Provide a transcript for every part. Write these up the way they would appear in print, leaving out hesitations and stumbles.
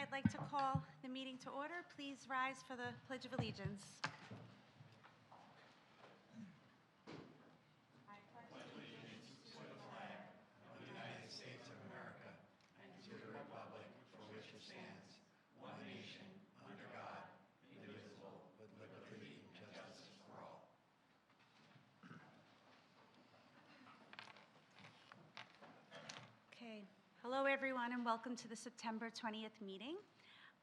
I'd like to call the meeting to order. Please rise for the Pledge of Allegiance. Okay. Hello, everyone, and welcome to the September 20th meeting.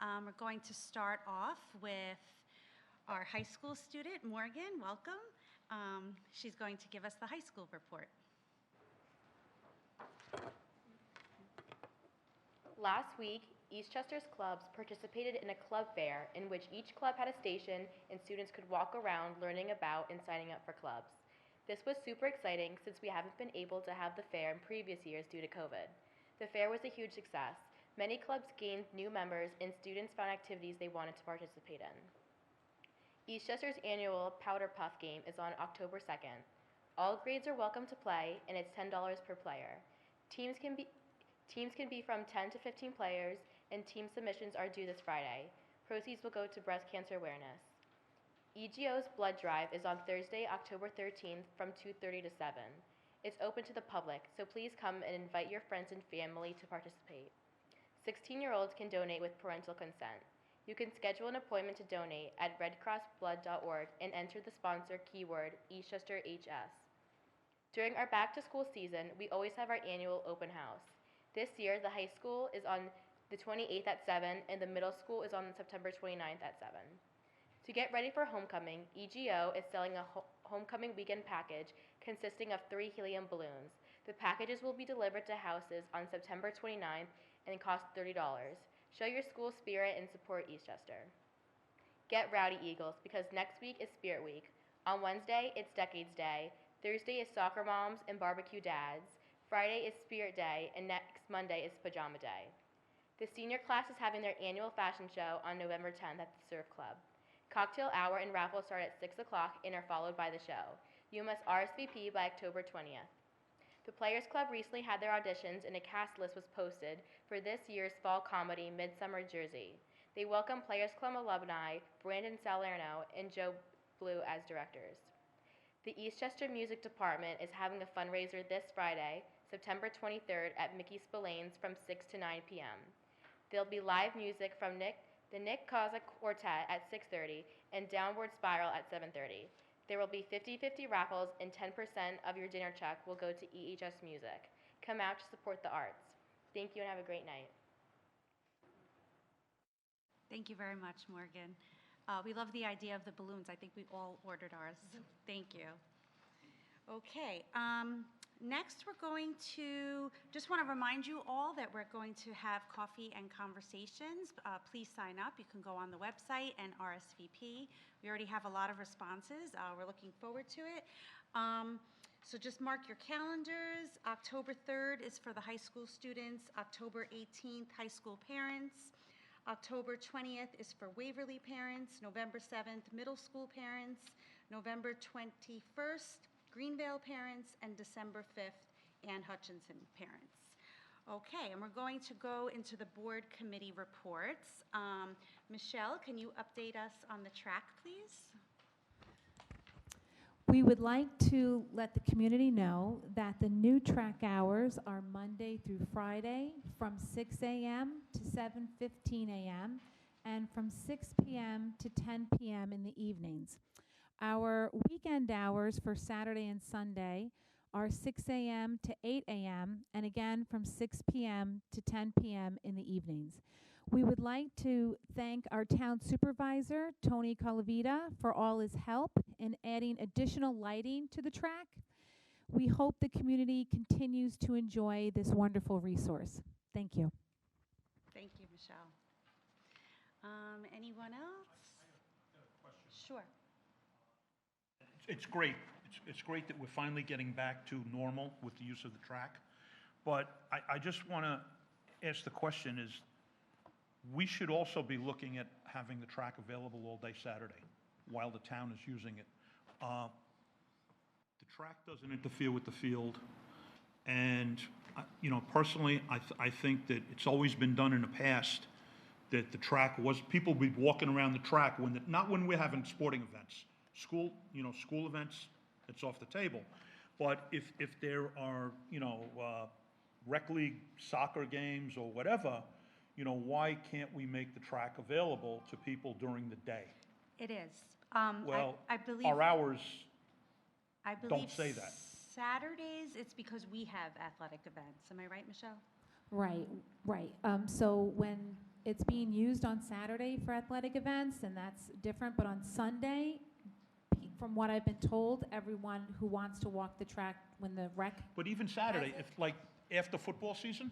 We're going to start off with our high school student, Morgan. Welcome. She's going to give us the high school report. Last week, Eastchester's clubs participated in a club fair in which each club had a station and students could walk around learning about and signing up for clubs. This was super exciting since we haven't been able to have the fair in previous years due to COVID. The fair was a huge success. Many clubs gained new members and students found activities they wanted to participate in. Eastchester's annual Powder Puff game is on October 2nd. All grades are welcome to play and it's $10 per player. Teams can be from 10 to 15 players and team submissions are due this Friday. Proceeds will go to breast cancer awareness. EGO's blood drive is on Thursday, October 13th from 2:30 to 7. It's open to the public, so please come and invite your friends and family to participate. 16-year-olds can donate with parental consent. You can schedule an appointment to donate at redcrossblood.org and enter the sponsor keyword EastchesterHS. During our back-to-school season, we always have our annual open house. This year, the high school is on the 28th at 7, and the middle school is on September 29th at 7. To get ready for homecoming, EGO is selling a homecoming weekend package consisting of 3 helium balloons. The packages will be delivered to houses on September 29th and cost $30. Show your school spirit and support Eastchester. Get rowdy, Eagles, because next week is Spirit Week. On Wednesday, it's Decades Day. Thursday is Soccer Moms and Barbecue Dads. Friday is Spirit Day, and next Monday is Pajama Day. The senior class is having their annual fashion show on November 10th at the Surf Club. Cocktail hour and raffles start at 6 o'clock and are followed by the show. You must RSVP by October 20th. The Players Club recently had their auditions and a cast list was posted for this year's fall comedy, Midsummer Jersey. They welcome Players Club alumni Brandon Salerno and Joe Blue as directors. The Eastchester Music Department is having a fundraiser this Friday, September 23rd at Mickey Spillane's from 6 to 9 p.m. There'll be live music from the Nick Causa Quartet at 6:30 and Downward Spiral at 7:30. There will be 50-50 raffles and 10% of your dinner check will go to EHS Music. Come out to support the arts. Thank you and have a great night. Thank you very much, Morgan. We love the idea of the balloons. I think we all ordered ours. Thank you. Okay. Next, we're going to, just want to remind you all that we're going to have coffee and conversations. Please sign up. You can go on the website and RSVP. We already have a lot of responses. We're looking forward to it. So just mark your calendars. October 3rd is for the high school students. October 18th, high school parents. October 20th is for Waverly parents. November 7th, middle school parents. November 21st, Greenvale parents, and December 5th, Ann Hutchinson parents. Okay, and we're going to go into the board committee reports. Michelle, can you update us on the track, please? We would like to let the community know that the new track hours are Monday through Friday from 6 a.m. to 7:15 a.m. and from 6 p.m. to 10 p.m. in the evenings. Our weekend hours for Saturday and Sunday are 6 a.m. to 8 a.m. and again from 6 p.m. to 10 p.m. in the evenings. We would like to thank our town supervisor, Tony Calavita, for all his help in adding additional lighting to the track. We hope the community continues to enjoy this wonderful resource. Thank you. Thank you, Michelle. Anyone else? I have a question. Sure. It's great. It's great that we're finally getting back to normal with the use of the track. But I just want to ask the question is, we should also be looking at having the track available all day Saturday while the town is using it. The track doesn't interfere with the field. And, you know, personally, I think that it's always been done in the past that the track was, people be walking around the track when, not when we're having sporting events. School, school events, it's off the table. But if there are, rec league soccer games or whatever, why can't we make the track available to people during the day? It is. Well, I believe. our hours I believe don't say that. Saturdays, it's because we have athletic events. Am I right, Michelle? Right, right. So when it's being used on Saturday for athletic events, and that's different, but on Sunday, from what I've been told, everyone who wants to walk the track when the rec. But even Saturday, if like after football season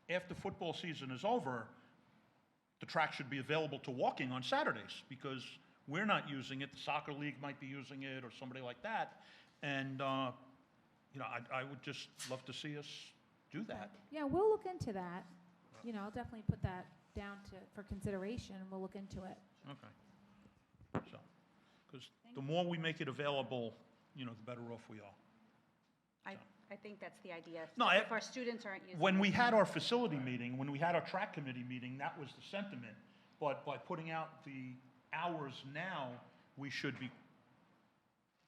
is over, the track should be available to walking on Saturdays because we're not using it. The soccer league might be using it or somebody like that. And, I would just love to see us do that. Yeah, we'll look into that. I'll definitely put that down for consideration, and we'll look into it. Okay. So, because the more we make it available, the better off we are. I think that's the idea. No, if our students aren't using When it. we had our facility meeting, when we had our track committee meeting, that was the sentiment. But by putting out the hours now, we should be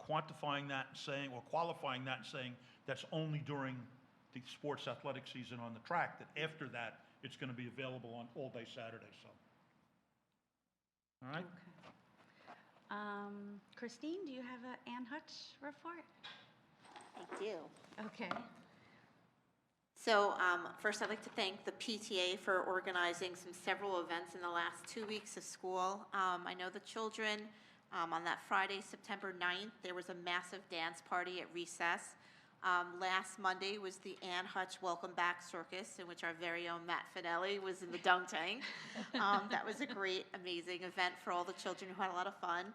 quantifying that and saying, or qualifying that and saying, that's only during the sports athletic season on the track, that after that, it's going to be available on all day Saturday, so. All right? Okay. Christine, do you have an Ann Hutch report? I do. Okay. So first, I'd like to thank the PTA for organizing several events in the last 2 weeks of school. I know the children, on that Friday, September 9th, there was a massive dance party at recess. Last Monday was the Ann Hutch Welcome Back Circus, in which our very own Matt Finelli was in the dunk tank. That was a great, amazing event for all the children who had a lot of fun.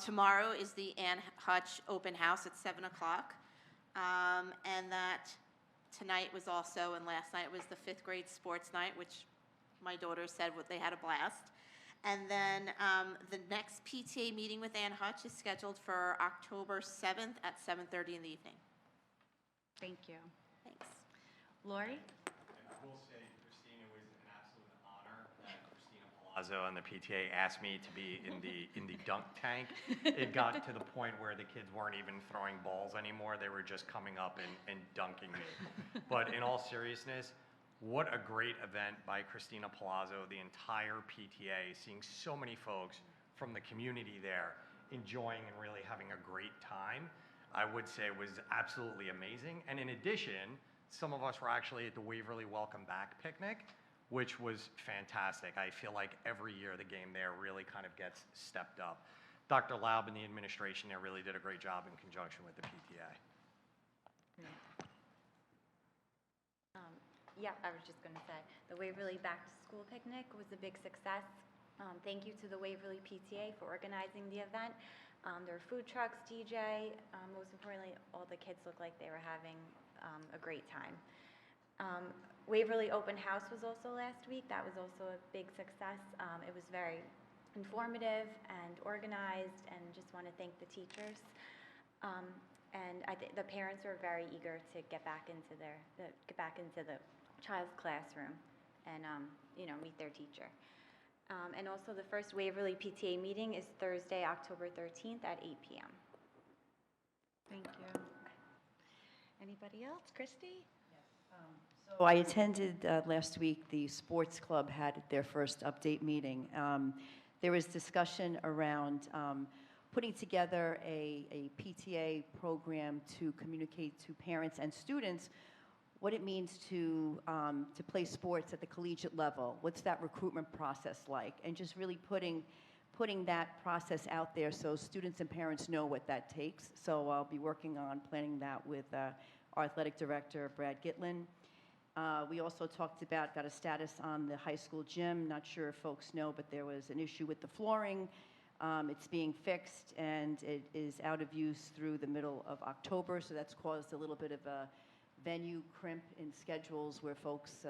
Tomorrow is the Ann Hutch Open House at 7 o'clock. And that tonight was also, and last night was the 5th grade sports night, which my daughter said they had a blast. And then the next PTA meeting with Ann Hutch is scheduled for October 7th at 7:30 in the evening. Thank you. Thanks. Lori? I will say, Christine, it was an absolute honor that Christina Palazzo and the PTA asked me to be in the dunk tank. It got to the point where the kids weren't even throwing balls anymore. They were just coming up and dunking me. But in all seriousness, what a great event by Christina Palazzo, the entire PTA, seeing so many folks from the community there enjoying and really having a great time. I would say it was absolutely amazing. And in addition, some of us were actually at the Waverly Welcome Back picnic, which was fantastic. I feel like every year the game there really kind of gets stepped up. Dr. Laub and the administration there really did a great job in conjunction with the PTA. Yeah, I was just going to say, the Waverly Back to School picnic was a big success. Thank you to the Waverly PTA for organizing the event. There were food trucks, DJ. Most importantly, all the kids looked like they were having a great time. Waverly Open House was also last week. That was also a big success. It was very informative and organized, and just want to thank the teachers. And I think the parents were very eager to get back into the child's classroom and meet their teacher. And also the first Waverly PTA meeting is Thursday, October 13th at 8 p.m. Thank you. Anybody else? Christy? So I attended last week, the sports club had their first update meeting. There was discussion around putting together a PTA program to communicate to parents and students what it means to play sports at the collegiate level. What's that recruitment process like? And just really putting that process out there so students and parents know what that takes. So I'll be working on planning that with our athletic director, Brad Gitlin. We also got a status on the high school gym. Not sure if folks know, but there was an issue with the flooring. It's being fixed, and it is out of use through the middle of October, so that's caused a little bit of a venue crimp in schedules where folks,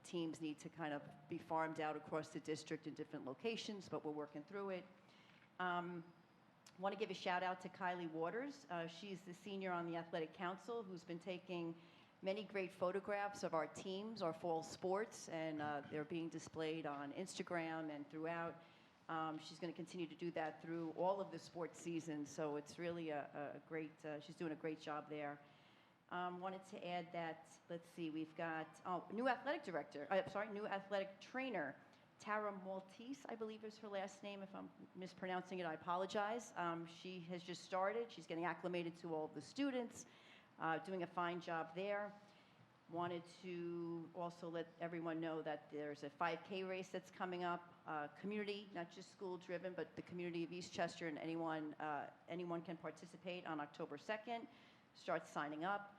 teams need to kind of be farmed out across the district in different locations, but we're working through it. Want to give a shout out to Kylie Waters. She's the senior on the athletic council who's been taking many great photographs of our teams, our fall sports, and they're being displayed on Instagram and throughout. She's going to continue to do that through all of the sports seasons, so it's really a great, she's doing a great job there. Wanted to add that, let's see, we've got, new athletic director, new athletic trainer, Tara Maltese, I believe is her last name. If I'm mispronouncing it, I apologize. She has just started. She's getting acclimated to all of the students, doing a fine job there. Wanted to also let everyone know that there's a 5K race that's coming up, community, not just school-driven, but the community of Eastchester, and anyone can participate on October 2nd. Start signing up.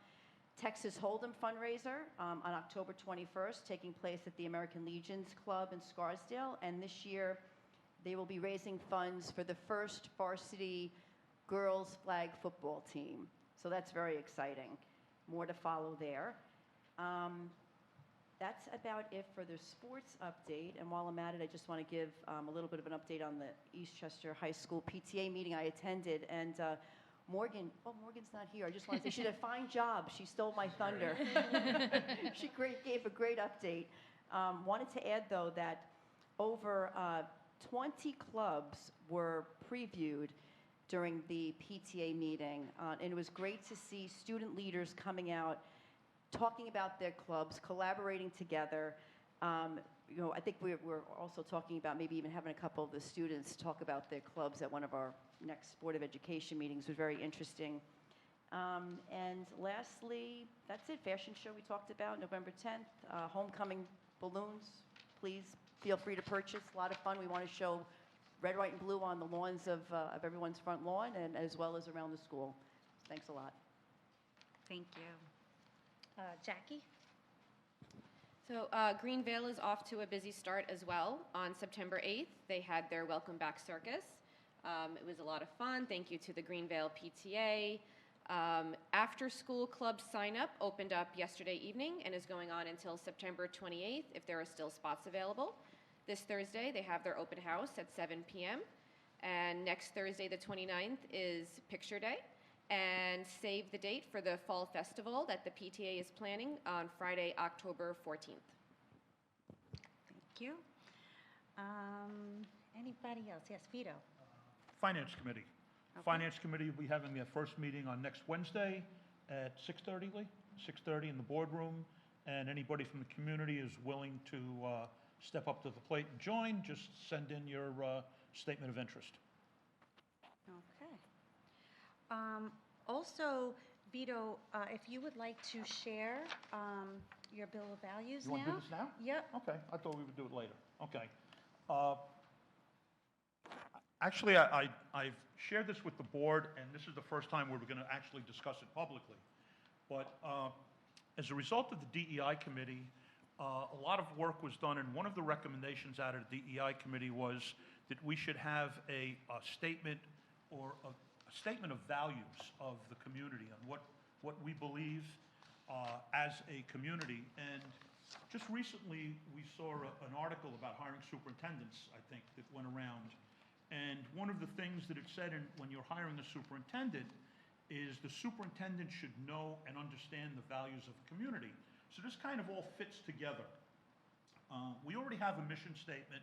Texas Hold'em fundraiser on October 21st, taking place at the American Legions Club in Scarsdale. And this year, they will be raising funds for the first varsity girls flag football team. So that's very exciting. More to follow there. That's about it for the sports update. And while I'm at it, I just want to give a little bit of an update on the Eastchester High School PTA meeting I attended. And Morgan's not here. I just want to say she did a fine job. She stole my thunder. She gave a great update. Wanted to add, though, that over 20 clubs were previewed during the PTA meeting. And it was great to see student leaders coming out, talking about their clubs, collaborating together. I think we're also talking about maybe even having a couple of the students talk about their clubs at one of our next Board of Education meetings. It was very interesting. And lastly, that's it. Fashion show we talked about, November 10th. Homecoming balloons, please feel free to purchase. A lot of fun. We want to show red, white, and blue on the lawns of everyone's front lawn, and as well as around the school. Thanks a lot. Thank you. Jackie? So Greenvale is off to a busy start as well. On September 8th, they had their Welcome Back Circus. It was a lot of fun. Thank you to the Greenvale PTA. After school club sign up opened up yesterday evening and is going on until September 28th if there are still spots available. This Thursday, they have their open house at 7 p.m. And next Thursday, the 29th, is Picture Day. And save the date for the Fall Festival that the PTA is planning on Friday, October 14th. Thank you. Anybody else? Yes, Vito. Finance Committee. Okay. Finance Committee will be having their first meeting on next Wednesday at 6:30, Lee? 6:30 in the boardroom. And anybody from the community is willing to step up to the plate and join. Just send in your statement of interest. Okay. Also, Vito, if you would like to share your bill of values You now. want to do this now? Yep. Okay, I thought we would do it later. Okay. Actually, I've shared this with the board, and this is the first time we're going to actually discuss it publicly. But as a result of the DEI committee, a lot of work was done, and one of the recommendations out of the DEI committee was that we should have a statement or a statement of values of the community and what we believe as a community. And just recently, we saw an article about hiring superintendents, I think, that went around. And one of the things that it said when you're hiring a superintendent is the superintendent should know and understand the values of the community. So this kind of all fits together. We already have a mission statement.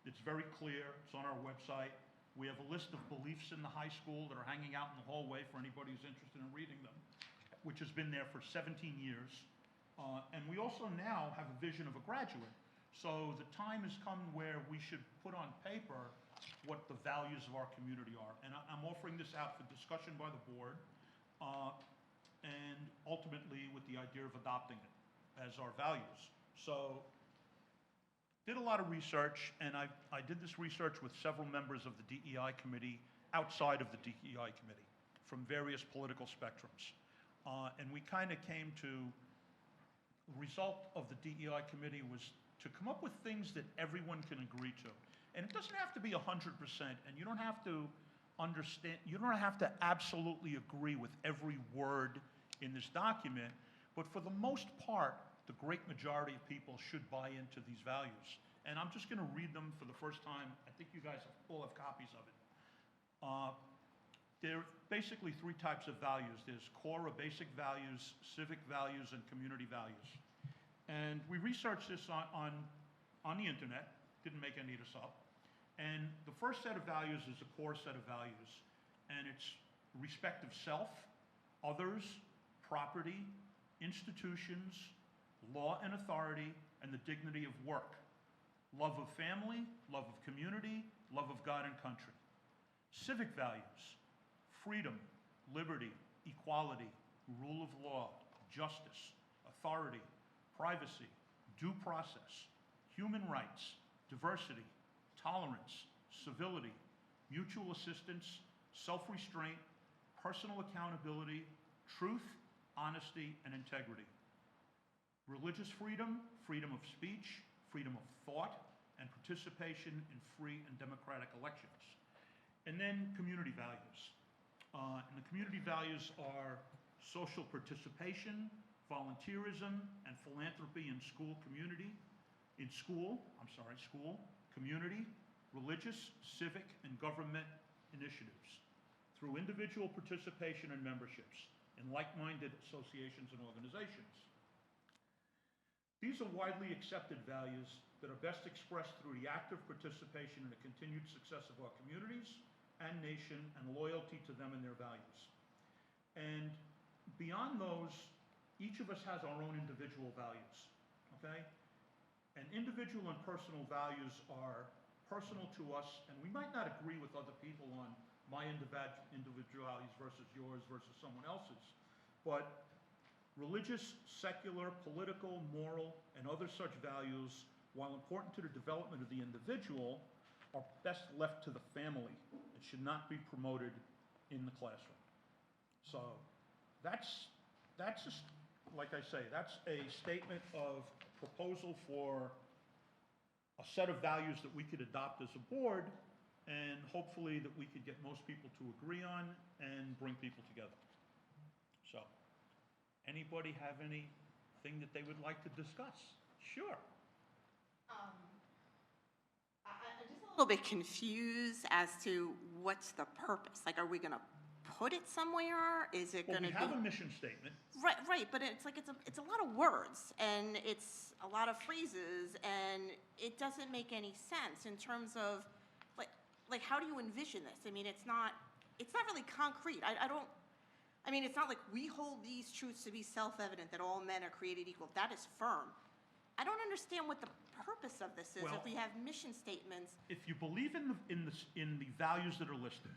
It's very clear. It's on our website. We have a list of beliefs in the high school that are hanging out in the hallway for anybody who's interested in reading them, which has been there for 17 years. And we also now have a vision of a graduate. So the time has come where we should put on paper what the values of our community are. And I'm offering this out for discussion by the board, and ultimately with the idea of adopting it as our values. So did a lot of research, and I did this research with several members of the DEI committee outside of the DEI committee from various political spectrums. And we kind of came to, the result of the DEI committee was to come up with things that everyone can agree to. And it doesn't have to be 100%, and you don't have to understand, you don't have to absolutely agree with every word in this document, but for the most part, the great majority of people should buy into these values. And I'm just going to read them for the first time. I think you guys all have copies of it. There are basically three types of values. There's core or basic values, civic values, and community values. And we researched this on the internet, didn't make any of this up. And the first set of values is a core set of values. And it's respect of self, others, property, institutions, law and authority, and the dignity of work. Love of family, love of community, love of God and country. Civic values: freedom, liberty, equality, rule of law, justice, authority, privacy, due process, human rights, diversity, tolerance, civility, mutual assistance, self-restraint, personal accountability, truth, honesty, and integrity. Religious freedom, freedom of speech, freedom of thought, and participation in free and democratic elections. And then community values. And the community values are social participation, volunteerism, and philanthropy in school, community, community, religious, civic, and government initiatives through individual participation and memberships in like-minded associations and organizations. These are widely accepted values that are best expressed through the active participation in the continued success of our communities and nation and loyalty to them and their values. And beyond those, each of us has our own individual values, okay? And individual and personal values are personal to us, and we might not agree with other people on my individualities versus yours versus someone else's, but religious, secular, political, moral, and other such values, while important to the development of the individual, are best left to the family. It should not be promoted in the classroom. So that's just, like I say, that's a statement of proposal for a set of values that we could adopt as a board, and hopefully that we could get most people to agree on and bring people together. So, anybody have anything that they would like to discuss? Sure. I'm just a little bit confused as to what's the purpose. Like, are we going to put it somewhere? Is it Well, going to we have a mission statement. Right, but it's like it's a lot of words, and it's a lot of phrases, and it doesn't make any sense in terms of like how do you envision this? I mean, it's not really concrete. I mean, it's not like we hold these truths to be self-evident that all men are created equal. That is firm. I don't understand what the purpose of this is. Well, if we have mission statements, If you believe in the values that are listed,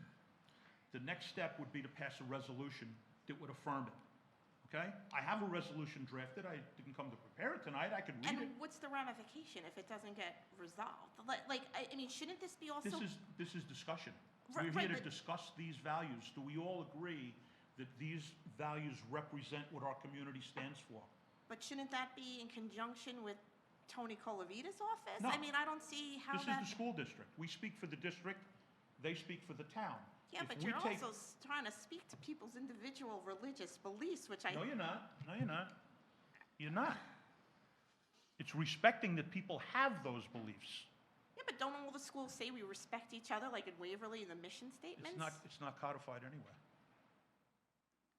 the next step would be to pass a resolution that would affirm it. Okay? I have a resolution drafted. I didn't come to prepare it tonight. I could read it. and what's the ramification if it doesn't get resolved? I mean, shouldn't this be also? This is discussion. Right, We're here to but- discuss these values. Do we all agree that these values represent what our community stands for? But shouldn't that be in conjunction with Tony Colavita's office? No. I mean, I don't see how This is that. the school district. We speak for the district. They speak for the town. Yeah, If but we you're take- also trying to speak to people's individual religious beliefs, which I. No, you're not. No, you're not. You're not. It's respecting that people have those beliefs. Yeah, but don't all the schools say we respect each other, like in Waverly in the mission statements? It's not codified anywhere.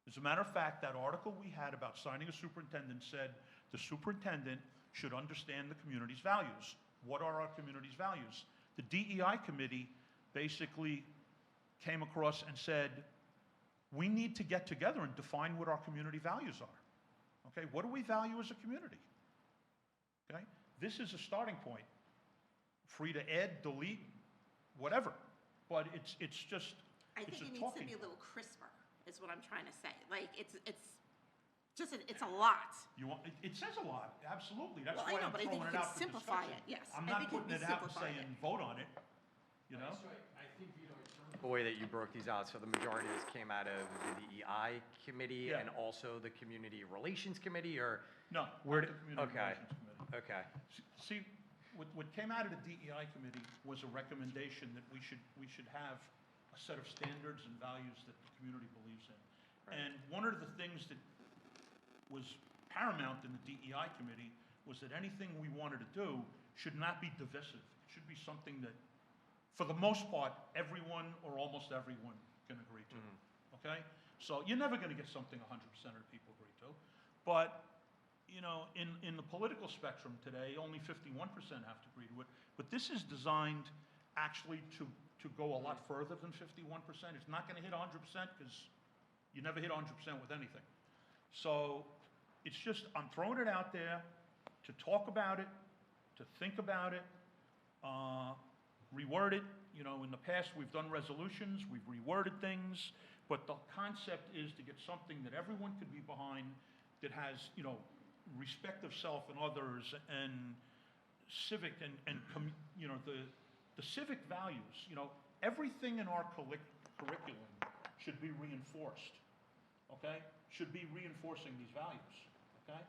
As a matter of fact, that article we had about signing a superintendent said the superintendent should understand the community's values. What are our community's values? The DEI committee basically came across and said, we need to get together and define what our community values are. Okay, what do we value as a community? Okay, this is a starting point. Free to add, delete, whatever, but it's just, I it's think a it needs to talking be a point. little crisper, is what I'm trying to say. Like, it's a lot. You want, it says a lot, absolutely, that's Well, I why know, I'm but I think throwing we it can out for simplify discussion. it, yes. I'm I not think we putting can it out and simplify saying, it. vote on it, you know? I think, in terms of the way that you broke these out, so the majority of this came out of the DEI committee Yeah. and also the community relations committee, or? No, Where not the did- Community okay. Relations Committee. Okay, See, what came out of the DEI committee was a recommendation that we should have a set of standards and values that the community believes in. Right. And one of the things that was paramount in the DEI committee was that anything we wanted to do should not be divisive. It should be something that, for the most part, everyone or almost everyone can agree to, okay? So you're never gonna get something 100% of the people agree to, but, you know, in the political spectrum today, only 51% have to agree to it, but this is designed actually to go a lot further than 51%. It's not gonna hit 100%, because you never hit 100% with anything. So it's just, I'm throwing it out there to talk about it, to think about it, reword it. You know, in the past, we've done resolutions, we've reworded things, but the concept is to get something that everyone could be behind, that has, you know, respect of self and others, and civic and you know, the civic values. You know, everything in our curriculum should be reinforced, okay? Should be reinforcing these values, okay?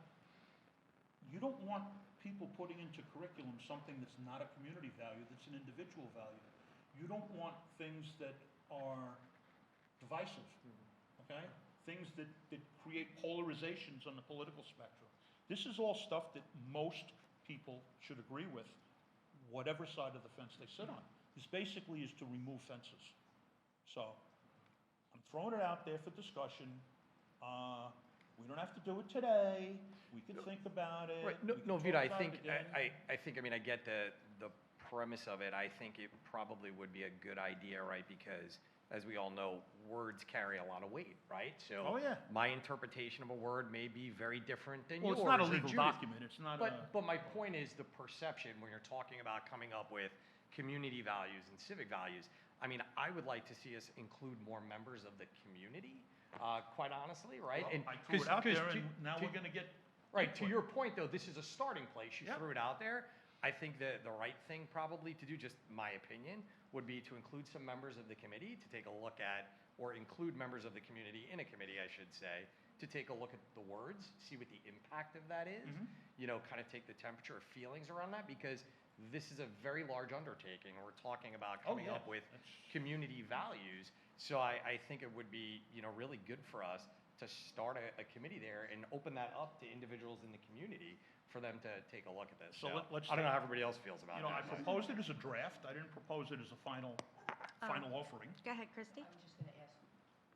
You don't want people putting into curriculum something that's not a community value, that's an individual value. You don't want things that are divisive, okay? Things that create polarizations on the political spectrum. This is all stuff that most people should agree with, whatever side of the fence they sit on. This basically is to remove fences. So, I'm throwing it out there for discussion. We don't have to do it today. We can think about it. Right, We can no, talk Vita, I about think, it again. I mean, I get the premise of it. I think it probably would be a good idea, right? Because, as we all know, words carry a lot of weight, right? So, Oh, yeah. my interpretation of a word may be very different than Well, yours. it's not a or legal Julie's. document. It's not But my point is the perception when you're talking about coming up with community values and civic values. I mean, I would like to see us include more members of the community, quite honestly, right? Well, I threw it out there, and now we're gonna get. Right, to input. your point, though, this is a starting place. You Yep. threw it out there. I think that the right thing probably to do, just my opinion, would be to include some members of the committee to take a look at, or include members of the community in a committee, I should say, to take a look at the words, see what the impact of that is, you know, kind of take the temperature of feelings around that, because this is a very large undertaking. We're talking about Oh, coming yeah. up with community values. So I think it would be, you know, really good for us to start a committee there and open that up to individuals in the community for them to take a look at this. So let's I don't know take- how everybody else feels about You know, I that. but- proposed it as a draft. I didn't propose it as a final offering. Go ahead, Christy. I was just going to ask,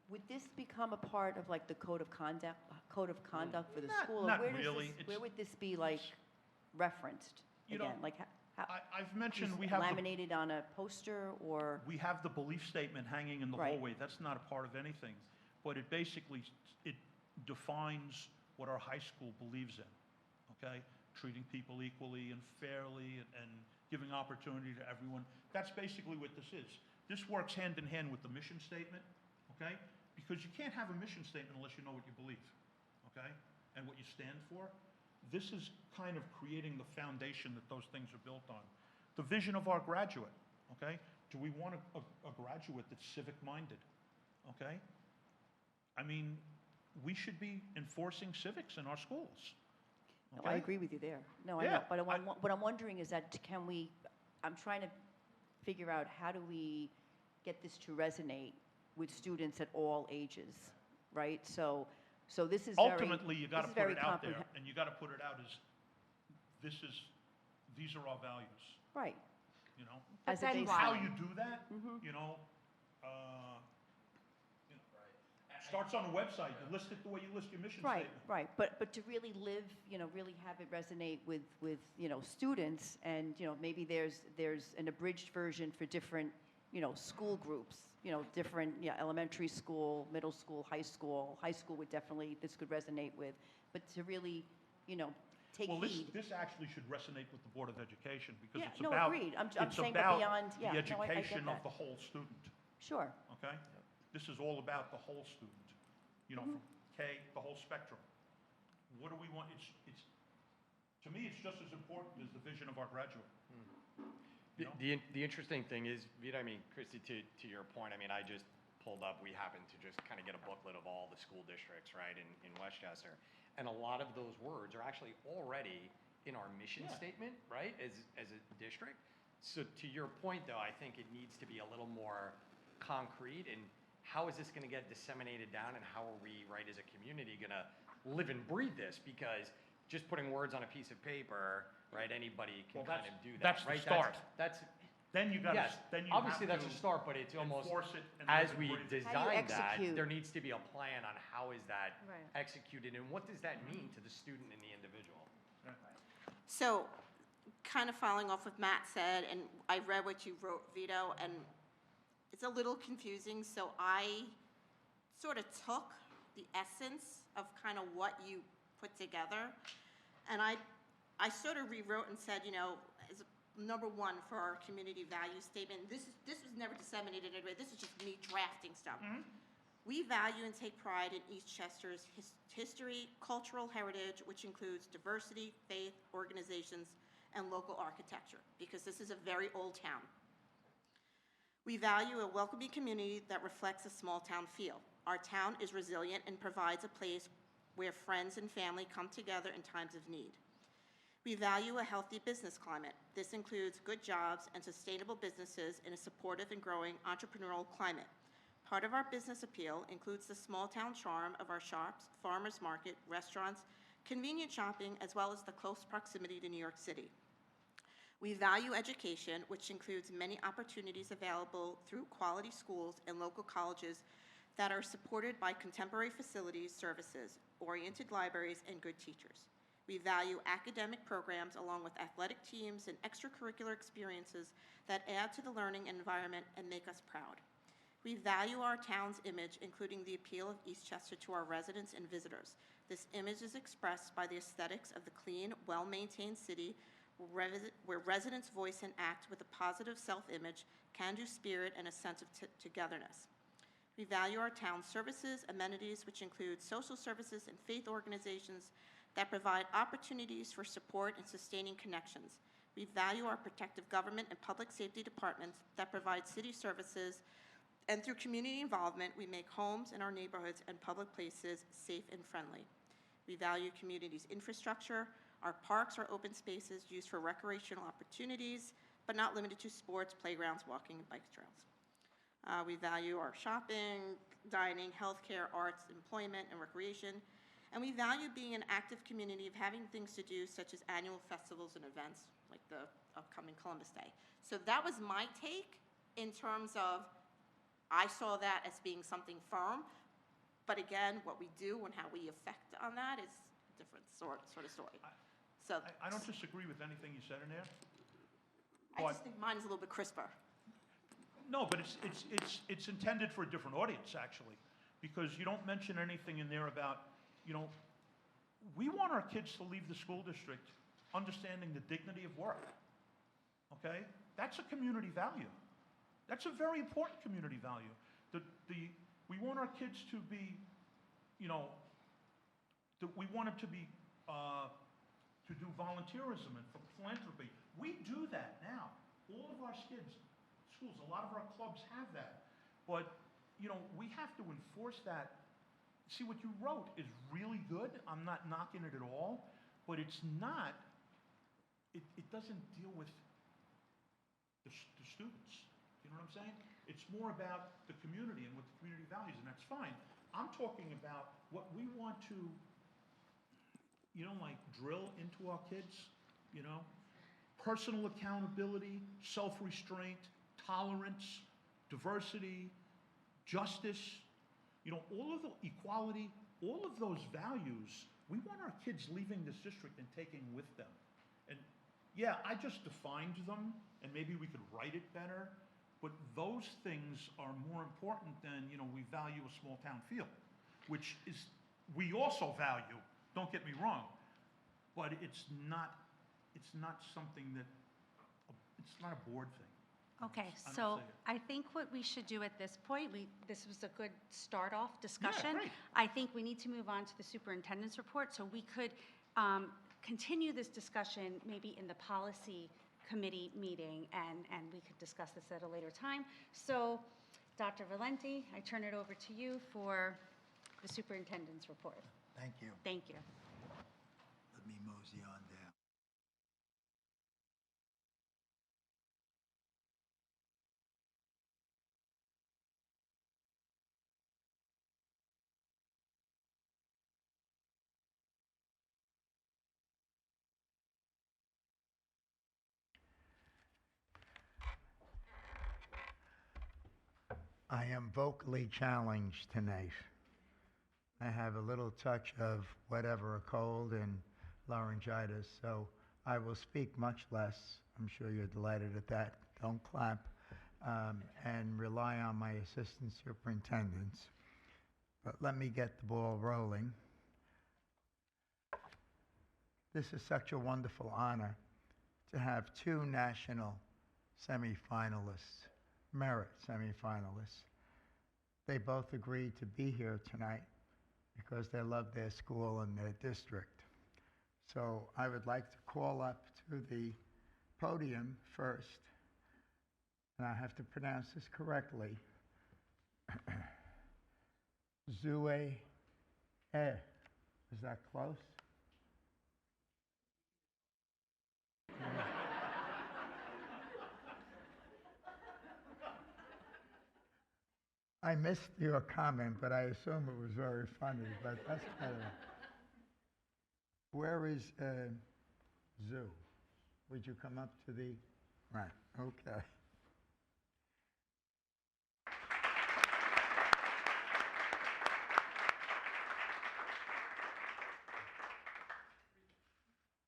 would this become a part of like the code of conduct for the school? Or Not where does really. this- It's- Where would this be like referenced You know, again? Like how, I've mentioned just we have the, laminated on a poster or? we have the belief statement hanging in the Right. hallway. That's not a part of anything. But it basically, it defines what our high school believes in, okay? Treating people equally and fairly and giving opportunity to everyone. That's basically what this is. This works hand in hand with the mission statement, okay? Because you can't have a mission statement unless you know what you believe, okay? And what you stand for. This is kind of creating the foundation that those things are built on. The vision of our graduate, okay? Do we want a graduate that's civic-minded, okay? I mean, we should be enforcing civics in our schools. No, I okay? agree with you there. No, I Yeah, know. But what I'm wondering is that can we, I'm trying to figure out how do we get this to resonate with students at all ages, right? So this is Ultimately, you got to this is put very it out there, comprehen- and you got to put it out as, these are our values, Right. you know? But As a then baseline. why? How you do that, Mhm. you know, starts on the website. You list it the way you list your mission Right, statement. right. But to really live, really have it resonate with students, and, maybe there's an abridged version for different, school groups, different, elementary school, middle school, high school. High school would definitely, this could resonate with, but to really, take Well, heed. this actually should resonate with the Board of Education, because Yeah, it's no, about, agreed. I'm it's saying, but about beyond, yeah, the no, I get education of that. the whole student, Sure. okay? This is all about the whole student, from K, the whole spectrum. What do we want? It's to me, it's just as important as the vision of our graduate. You know? The interesting thing is, Vita, I mean, Christy, to your point, I mean, I just pulled up, we happened to just kind of get a booklet of all the school districts, right, in Westchester. And a lot of those words are actually already in our mission Yeah. statement, right, as a district. So to your point, though, I think it needs to be a little more concrete. And how is this going to get disseminated down, and how are we, right, as a community going to live and breathe this? Because just putting words on a piece of paper, right, anybody can Well, kind of do that. that's the right? start. That's then you gotta, Yes, then you obviously have that's to a start, but it's almost, enforce it and as live and we breathe it. How do you design that, execute? there needs to be a plan on how is that Right. executed, and what does that mean to the student and the individual? So, kind of following off what Matt said, and I read what you wrote, Vito, and it's a little confusing, so I sort of took the essence of kind of what you put together, and I sort of rewrote and said, you know, as number one for our community value statement, this was never disseminated anyway, this is just me drafting stuff. We value and take pride in Eastchester's history, cultural heritage, which includes diversity, faith, organizations, and local architecture, because this is a very old town. We value a welcoming community that reflects a small-town feel. Our town is resilient and provides a place where friends and family come together in times of need. We value a healthy business climate. This includes good jobs and sustainable businesses in a supportive and growing entrepreneurial climate. Part of our business appeal includes the small-town charm of our shops, farmers market, restaurants, convenient shopping, as well as the close proximity to New York City. We value education, which includes many opportunities available through quality schools and local colleges that are supported by contemporary facilities, services, oriented libraries, and good teachers. We value academic programs along with athletic teams and extracurricular experiences that add to the learning environment and make us proud. We value our town's image, including the appeal of Eastchester to our residents and visitors. This image is expressed by the aesthetics of the clean, well-maintained city where residents voice and act with a positive self-image, can-do spirit, and a sense of togetherness. We value our town's services, amenities, which include social services and faith organizations that provide opportunities for support and sustaining connections. We value our protective government and public safety departments that provide city services, and through community involvement, we make homes in our neighborhoods and public places safe and friendly. We value community's infrastructure. Our parks are open spaces used for recreational opportunities, but not limited to sports, playgrounds, walking, and bike trails. We value our shopping, dining, healthcare, arts, employment, and recreation. And we value being an active community of having things to do, such as annual festivals and events, like the upcoming Columbus Day. So that was my take in terms of, I saw that as being something firm, but again, what we do and how we affect on that is a different sort of story. So I don't disagree with anything you said in there. I just think mine is a little bit crisper. No, but it's intended for a different audience, actually, because you don't mention anything in there about, you know, we want our kids to leave the school district understanding the dignity of work, okay? That's a community value. That's a very important community value. We want our kids to be, you know, we want them to be, to do volunteerism and for philanthropy. We do that now. All of our schools, a lot of our clubs have that. But, you know, we have to enforce that. See, what you wrote is really good. I'm not knocking it at all, but it's not, it doesn't deal with the students. You know what I'm saying? It's more about the community and what the community values, and that's fine. I'm talking about what we want to, you know, like drill into our kids, you know? Personal accountability, self-restraint, tolerance, diversity, justice, you know, all of the equality, all of those values, we want our kids leaving this district and taking with them. And yeah, I just defined them, and maybe we could write it better, but those things are more important than, you know, we value a small town feel, which is, we also value, don't get me wrong, but it's not something that, it's not a board thing. Okay, I don't so see it. I think what we should do at this point, this was a good start-off discussion. great. I think we need to move on to the superintendent's report, so we could continue this discussion maybe in the policy committee meeting, and we could discuss this at a later time. So, Dr. Valenti, I turn it over to you for the superintendent's report. Thank you. Thank you. Let me mosey on down. I am vocally challenged tonight. I have a little touch of whatever, a cold and laryngitis, so I will speak much less. I'm sure you're delighted at that. Don't clap. And rely on my assistant superintendents. But let me get the ball rolling. This is such a wonderful honor to have two national semifinalists, merit semifinalists. They both agreed to be here tonight because they love their school and their district. So I would like to call up to the podium first, and I have to pronounce this correctly. Zue is that close? I missed your comment, but I assume it was very funny, but that's kind of... Where is Zoo? Would you come up to the... Right, okay.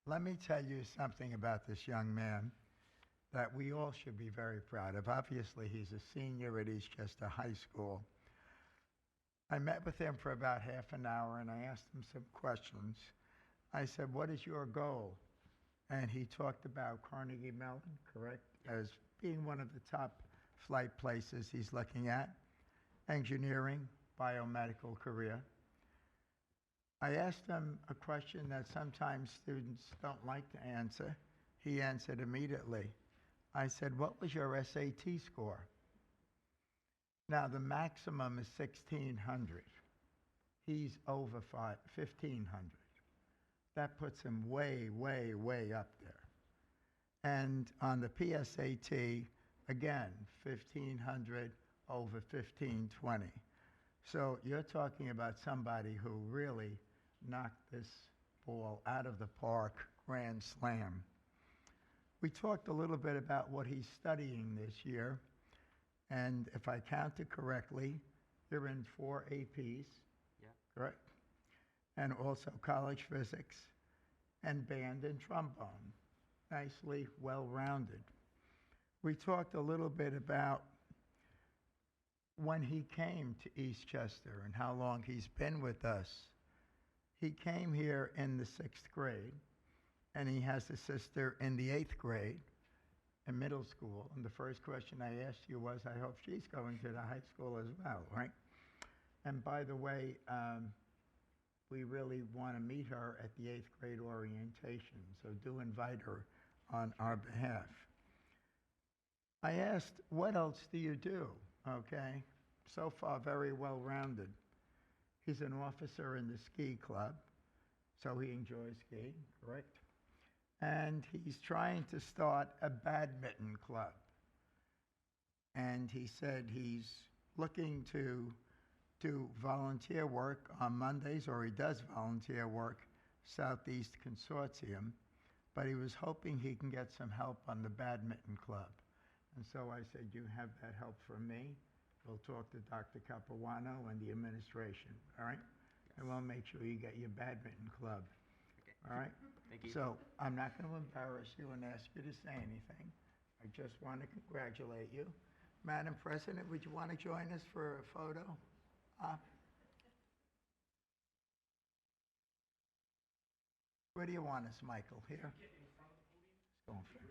Let me tell you something about this young man that we all should be very proud of. Obviously, he's a senior at Eastchester High School. I met with him for about half an hour, and I asked him some questions. I said, what is your goal? And he talked about Carnegie Mellon, correct, as being one of the top flight places he's looking at, engineering, biomedical career. I asked him a question that sometimes students don't like to answer. He answered immediately. I said, what was your SAT score? Now, the maximum is 1,600. He's over 1,500. That puts him way, way, way up there. And on the PSAT, again, 1,500 over 1,520. So you're talking about somebody who really knocked this ball out of the park, grand slam. We talked a little bit about what he's studying this year, and if I counted correctly, you're in 4 APs, correct? And also college physics and band and trombone. Nicely well-rounded. We talked a little bit about when he came to Eastchester and how long he's been with us. He came here in the 6th grade, and he has a sister in the 8th grade in middle school. And the first question I asked you was, I hope she's going to the high school as well, right? And by the way, we really want to meet her at the 8th grade orientation, so do invite her on our behalf. I asked, what else do you do? Okay, so far very well-rounded. He's an officer in the ski club, so he enjoys skiing, correct? And he's trying to start a badminton club. And he said he's looking to do volunteer work on Mondays, or he does volunteer work, Southeast Consortium, but he was hoping he can get some help on the badminton club. And so I said, you have that help from me. We'll talk to Dr. Capuano and the administration, all right? And we'll make sure you get your badminton club, all right? Thank you. So I'm not going to embarrass you and ask you to say anything. I just want to congratulate you. Madam President, would you want to join us for a photo? Where do you want us, Michael? Here? Let's go in front.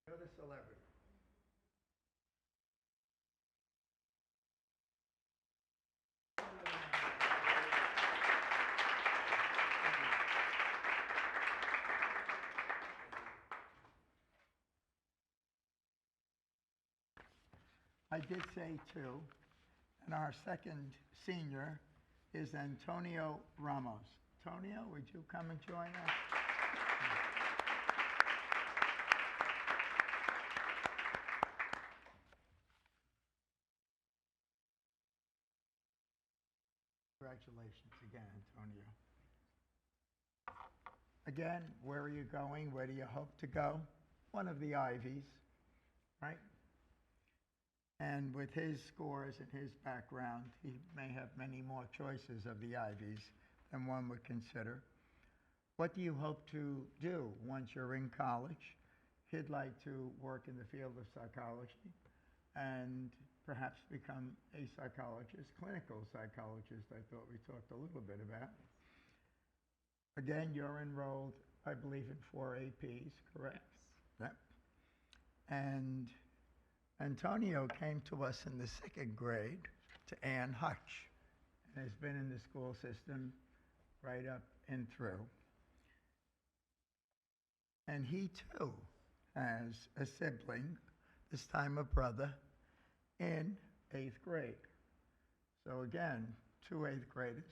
You're the celebrity. I did say two, and our second senior is Antonio Ramos. Antonio, would you come and join us? Congratulations again, Antonio. again, where are you going? Where do you hope to go? One of the Ivies, right? And with his scores and his background, he may have many more choices of the Ivies than one would consider. What do you hope to do once you're in college? He'd like to work in the field of psychology and perhaps become a psychologist, clinical psychologist, I thought we talked a little bit about. Again, you're enrolled, I believe, in 4 APs, correct? Yep. And Antonio came to us in the 2nd grade to Ann Hutch and has been in the school system right up and through. And he too has a sibling, this time a brother, in 8th grade. So again, 2 8th graders.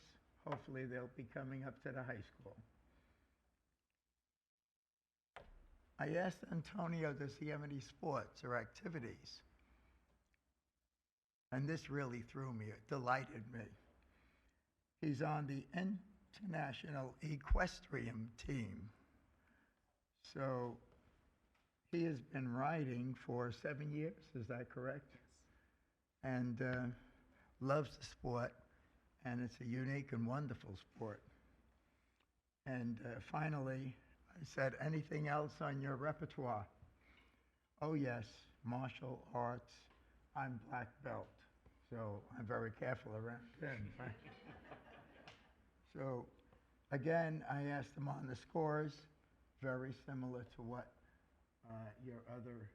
Hopefully they'll be coming up to the high school. I asked Antonio, does he have any sports or activities? And this really threw me, it delighted me. He's on the International Equestrian team. So he has been riding for 7 years, is that correct? Yes. And loves the sport, and it's a unique and wonderful sport. And finally, I said, anything else on your repertoire? Oh yes, martial arts. I'm black belt, so I'm very careful around him. Right? So again, I asked him on the scores, very similar to what your other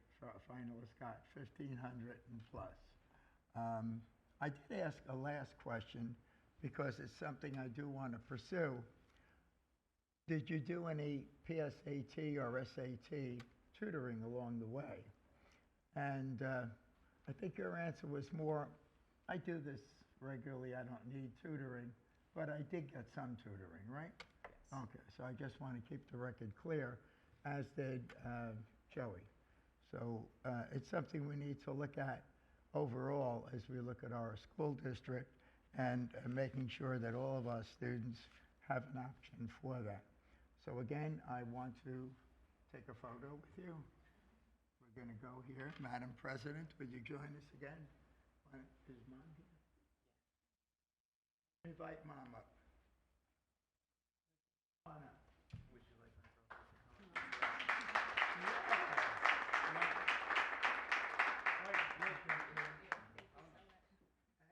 finalists got, 1,500 and plus. I did ask a last question because it's something I do want to pursue. Did you do any PSAT or SAT tutoring along the way? And I think your answer was more, I do this regularly, I don't need tutoring, but I did get some tutoring, right? Yes. Okay, so I just want to keep the record clear, as did Joey. So it's something we need to look at overall as we look at our school district and making sure that all of our students have an option for that. So again, I want to take a photo with you. We're going to go here. Madam President, would you join us again? Is Mom here? Invite Mom up. Come on up. Would you like my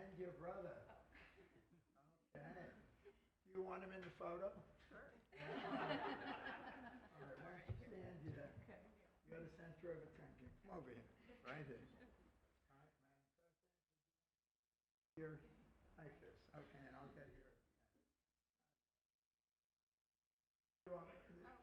And your brother. Okay. You want him in the photo? Sure. All right, why don't you stand here? Okay. You're the center of attention. Come over here. Right here. All right, Madam President. Here, like this. Okay, and I'll get here. You want me to do this?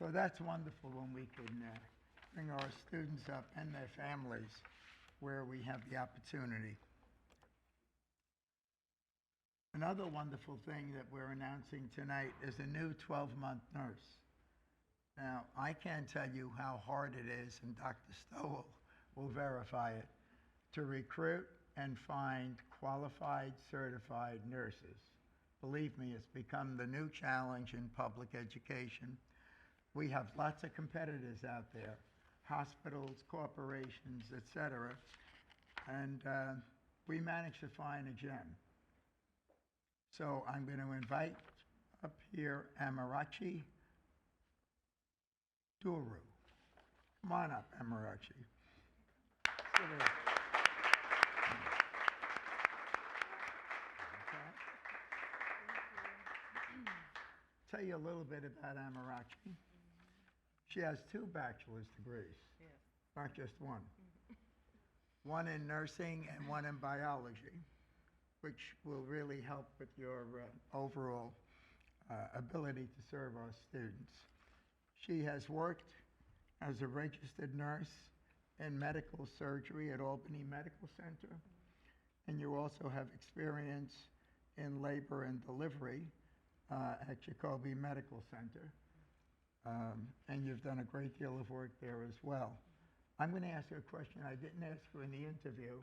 So that's wonderful when we can bring our students up and their families where we have the opportunity. Another wonderful thing that we're announcing tonight is a new 12-month nurse. Now, I can't tell you how hard it is, and Dr. Stoll will verify it, to recruit and find qualified, certified nurses. Believe me, it's become the new challenge in public education. We have lots of competitors out there, hospitals, corporations, etc. And we managed to find a gem. So I'm going to invite up here Amarachi Duru. Come on up, Amarachi. Sit there. Okay. Tell you a little bit about Amarachi. She has 2 bachelor's degrees, not just one. One in nursing and one in biology, which will really help with your overall ability to serve our students. She has worked as a registered nurse in medical surgery at Albany Medical Center. and you also have experience in labor and delivery at Jacoby Medical Center. And you've done a great deal of work there as well. I'm going to ask you a question I didn't ask you in the interview.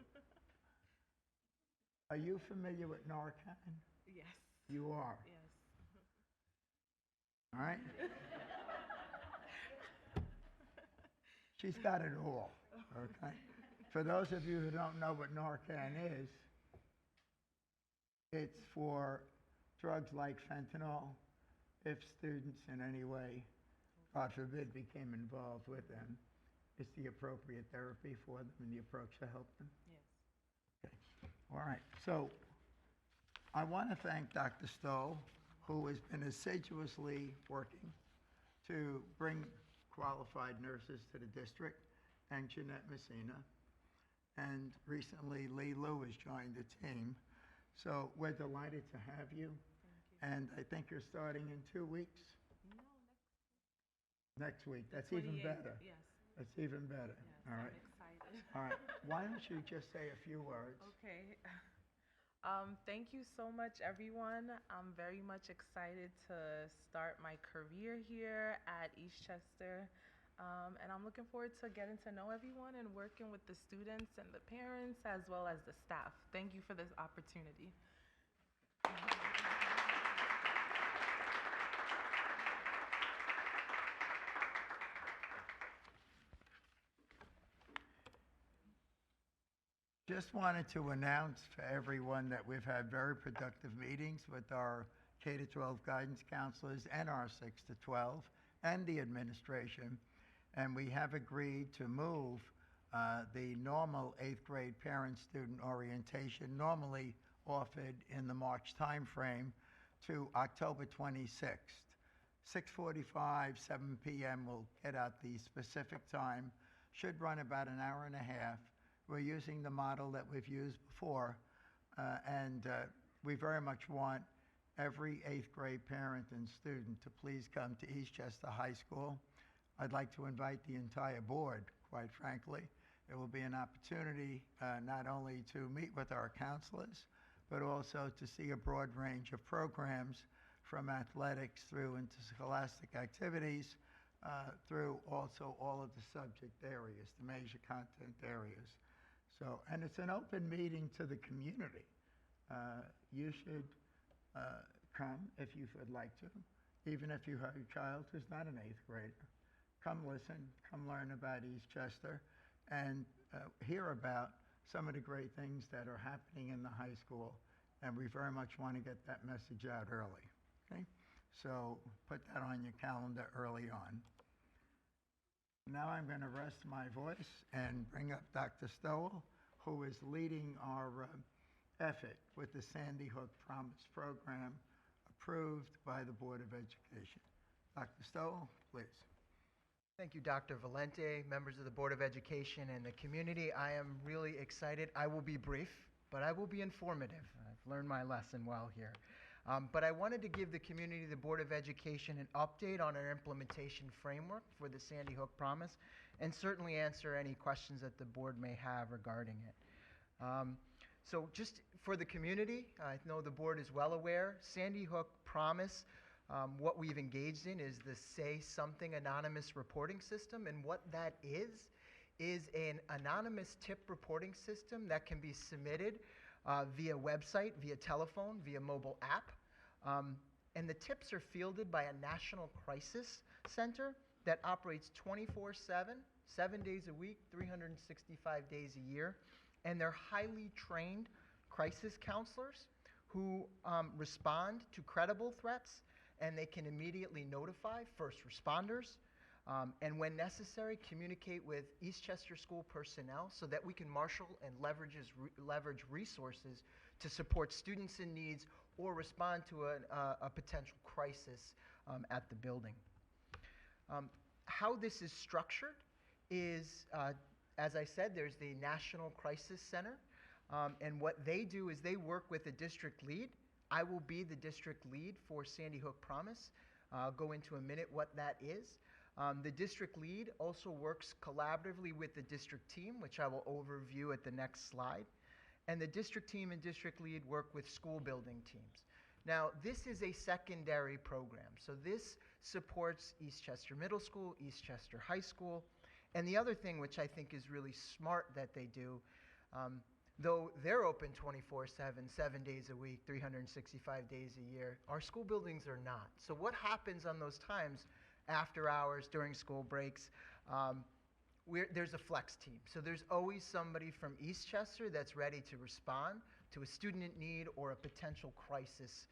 Are you familiar with Narcan? Yes. You are. Yes. All right? She's got it all, okay? For those of you who don't know what Narcan is, it's for drugs like fentanyl. If students in any way, God forbid, became involved with them, it's the appropriate therapy for them and the approach to help them. Yes. Okay. All right. So I want to thank Dr. Stoll, who has been assiduously working to bring qualified nurses to the district, and Jeanette Messina. And recently, Lee Lou has joined the team. So we're delighted to have you. And I think you're starting in 2 weeks? No, Next week. the That's even 28th, better. Yes. That's even better. Yes, All I'm right. excited. All right. Why don't you just say a few words? Okay. Thank you so much, everyone. I'm very much excited to start my career here at Eastchester. And I'm looking forward to getting to know everyone and working with the students and the parents as well as the staff. Thank you for this opportunity. Just wanted to announce for everyone that we've had very productive meetings with our K-12 guidance counselors and our 6 to 12 and the administration. And we have agreed to move the normal 8th grade parent-student orientation, normally offered in the March timeframe, to October 26th. 6:45, 7 p.m. We'll get out the specific time. Should run about an hour and a half. We're using the model that we've used before, and we very much want every 8th grade parent and student to please come to Eastchester High School. I'd like to invite the entire board, quite frankly. It will be an opportunity not only to meet with our counselors, but also to see a broad range of programs from athletics through into scholastic activities, through also all of the subject areas, the major content areas. So, and it's an open meeting to the community. You should come if you would like to, even if you have a child who's not an 8th grader. Come listen, come learn about Eastchester, and hear about some of the great things that are happening in the high school, and we very much want to get that message out early, okay? So put that on your calendar early on. Now I'm going to rest my voice and bring up Dr. Stowell, who is leading our effort with the Sandy Hook Promise Program approved by the Board of Education. Dr. Stowell, please. Thank you, Dr. Valente, members of the Board of Education and the community. I am really excited. I will be brief, but I will be informative. I've learned my lesson well here. But I wanted to give the community, the Board of Education, an update on our implementation framework for the Sandy Hook Promise, and certainly answer any questions that the board may have regarding it. So just for the community, I know the board is well aware, Sandy Hook Promise, what we've engaged in is the Say Something Anonymous reporting system, and what that is an anonymous tip reporting system that can be submitted via website, via telephone, via mobile app. And the tips are fielded by a national crisis center that operates 24/7, 7 days a week, 365 days a year. And they're highly trained crisis counselors who respond to credible threats, and they can immediately notify first responders, and when necessary, communicate with Eastchester school personnel so that we can marshal and leverage resources to support students in needs or respond to a potential crisis at the building. How this is structured is, as I said, there's the National Crisis Center, and what they do is they work with the district lead. I will be the district lead for Sandy Hook Promise. I'll go into a minute what that is. The district lead also works collaboratively with the district team, which I will overview at the next slide. and the district team and district lead work with school building teams. Now, this is a secondary program, so this supports Eastchester Middle School, Eastchester High School, and the other thing which I think is really smart that they do, though they're open 24/7, 7 days a week, 365 days a year, our school buildings are not. So what happens on those times, after hours, during school breaks, there's a flex team. So there's always somebody from Eastchester that's ready to respond to a student in need or a potential crisis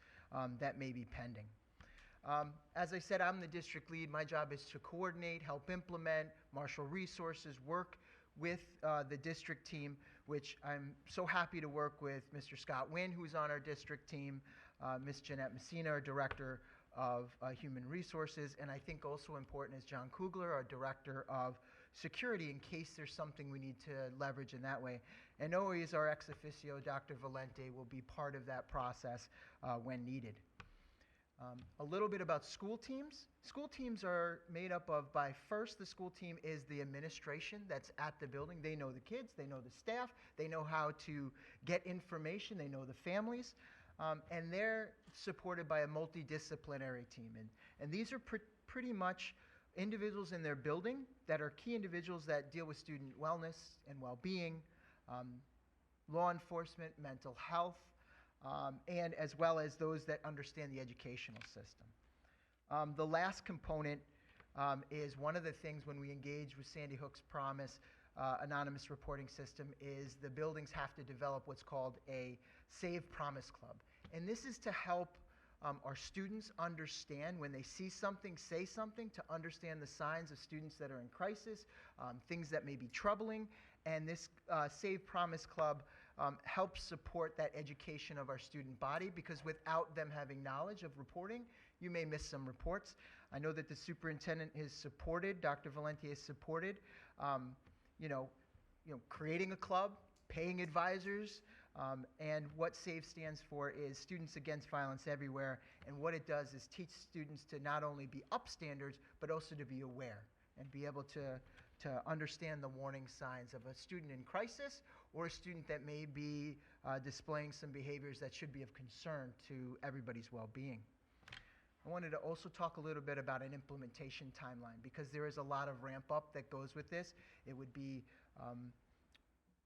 that may be pending. As I said, I'm the district lead. My job is to coordinate, help implement, marshal resources, work with the district team, which I'm so happy to work with Mr. Scott Wynn, who's on our district team, Ms. Jeanette Messina, our Director of Human Resources, and I think also important is John Kugler, our Director of Security, in case there's something we need to leverage in that way. And always our ex officio, Dr. Valente, will be part of that process when needed. A little bit about school teams. School teams are made up of, first, the school team is the administration that's at the building. They know the kids, they know the staff, they know how to get information, they know the families, and they're supported by a multidisciplinary team. And these are pretty much individuals in their building that are key individuals that deal with student wellness and well-being, law enforcement, mental health, and as well as those that understand the educational system. The last component is one of the things when we engage with Sandy Hook's Promise anonymous reporting system is the buildings have to develop what's called a Save Promise Club. And this is to help our students understand when they see something, say something, to understand the signs of students that are in crisis, things that may be troubling. And this Save Promise Club helps support that education of our student body, because without them having knowledge of reporting, you may miss some reports. I know that the superintendent has supported, Dr. Valente has supported, creating a club, paying advisors, and what SAVE stands for is Students Against Violence Everywhere, and what it does is teach students to not only be upstanders, but also to be aware and be able to understand the warning signs of a student in crisis or a student that may be displaying some behaviors that should be of concern to everybody's well-being. I wanted to also talk a little bit about an implementation timeline, because there is a lot of ramp up that goes with this. It would be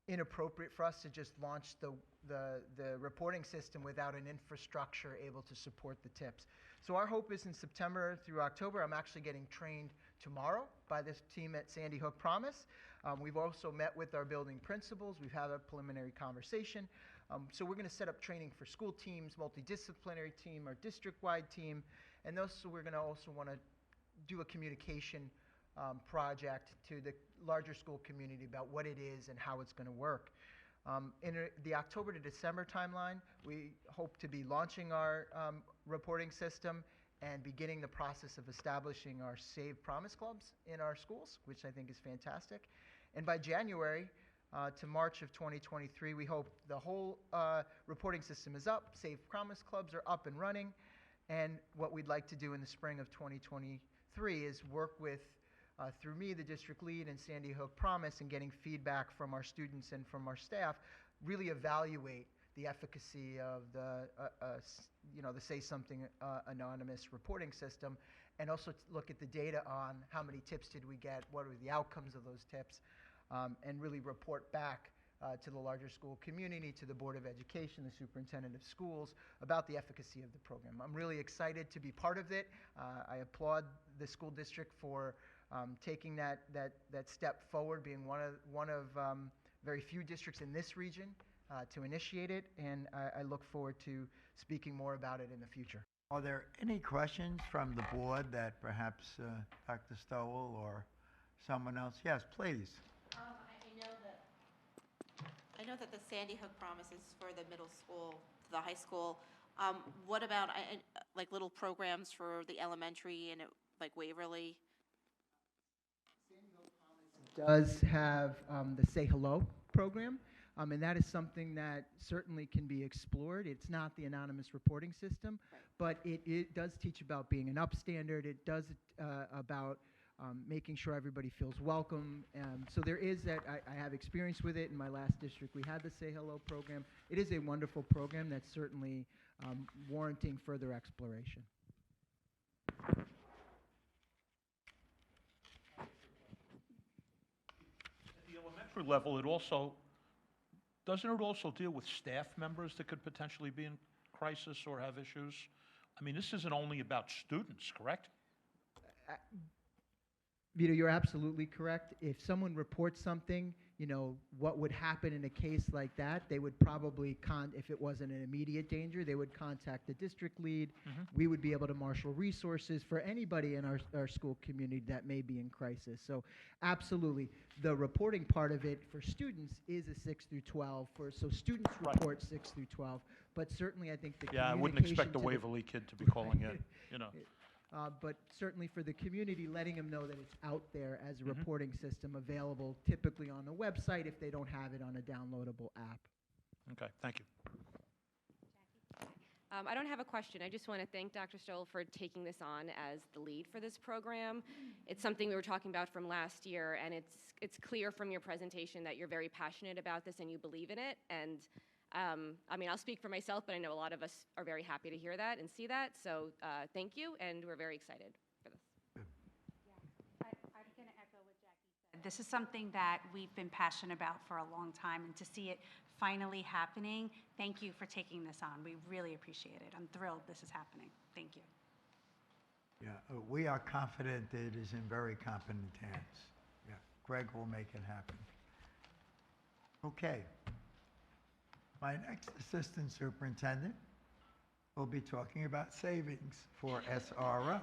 inappropriate for us to just launch the reporting system without an infrastructure able to support the tips. So our hope is in September through October. I'm actually getting trained tomorrow by this team at Sandy Hook Promise. We've also met with our building principals. We've had a preliminary conversation. So we're going to set up training for school teams, multidisciplinary team, our district-wide team, and also we're going to also want to do a communication project to the larger school community about what it is and how it's going to work. In the October to December timeline, we hope to be launching our reporting system and beginning the process of establishing our Save Promise Clubs in our schools, which I think is fantastic. And by January to March of 2023, we hope the whole reporting system is up, Save Promise Clubs are up and running, and what we'd like to do in the spring of 2023 is work with through me, the district lead, and Sandy Hook Promise, and getting feedback from our students and from our staff, really evaluate the efficacy of the Say Something anonymous reporting system, and also look at the data on how many tips did we get, what were the outcomes of those tips, and really report back to the larger school community, to the Board of Education, the Superintendent of Schools, about the efficacy of the program. I'm really excited to be part of it. I applaud the school district for taking that step forward, being one of very few districts in this region to initiate it, and I look forward to speaking more about it in the future. Are there any questions from the board that perhaps Dr. Stowell or someone else? Yes, please. I know that the Sandy Hook Promise is for the middle school, the high school. What about like little programs for the elementary and like Waverly? Does have the Say Hello program, and that is something that certainly can be explored. It's not the anonymous reporting system, but it does teach about being an upstander. It does about making sure everybody feels welcome. So there is that, I have experience with it. In my last district, we had the Say Hello program. It is a wonderful program that's certainly warranting further exploration. At the elementary level, doesn't it also deal with staff members that could potentially be in crisis or have issues? I mean, this isn't only about students, correct? Vito, you're absolutely correct. If someone reports something, what would happen in a case like that, they would probably, if it wasn't an immediate danger, they would contact the district lead. We would be able to marshal resources for anybody in our school community that may be in crisis. So absolutely. The reporting part of it for students is a 6 through 12. So students report 6 through 12. But certainly I think the Yeah, I wouldn't communication expect the to Waverly kid to be calling in, but certainly for the community, letting them know that it's out there as a reporting system available, typically on the website if they don't have it on a downloadable app. Okay, thank you. I don't have a question. I just want to thank Dr. Stoll for taking this on as the lead for this program. It's something we were talking about from last year, and it's clear from your presentation that you're very passionate about this and you believe in it. And I mean, I'll speak for myself, but I know a lot of us are very happy to hear that and see that. So thank you, and we're very excited for this. I'm going to echo what Jackie said. This is something that we've been passionate about for a long time, and to see it finally happening, thank you for taking this on. We really appreciate it. I'm thrilled this is happening. Thank you. Yeah, we are confident it is in very competent hands. Yeah, Greg will make it happen. Okay. My next assistant superintendent will be talking about savings for SRO.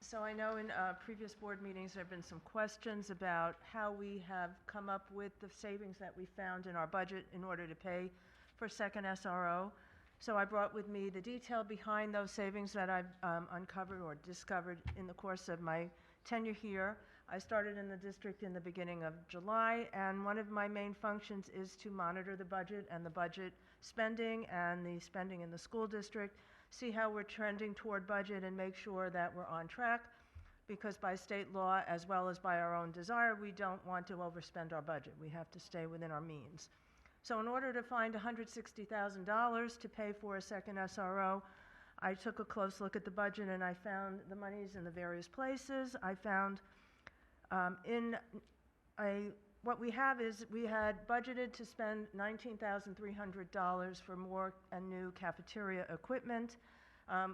So I know in previous board meetings, there have been some questions about how we have come up with the savings that we found in our budget in order to pay for second SRO. So I brought with me the detail behind those savings that I've uncovered or discovered in the course of my tenure here. I started in the district in the beginning of July, and one of my main functions is to monitor the budget and the budget spending and the spending in the school district, see how we're trending toward budget and make sure that we're on track, because by state law, as well as by our own desire, we don't want to overspend our budget. We have to stay within our means. So in order to find $160,000 to pay for a second SRO, I took a close look at the budget and I found the monies in the various places. I found what we have is we had budgeted to spend $19,300 for more and new cafeteria equipment.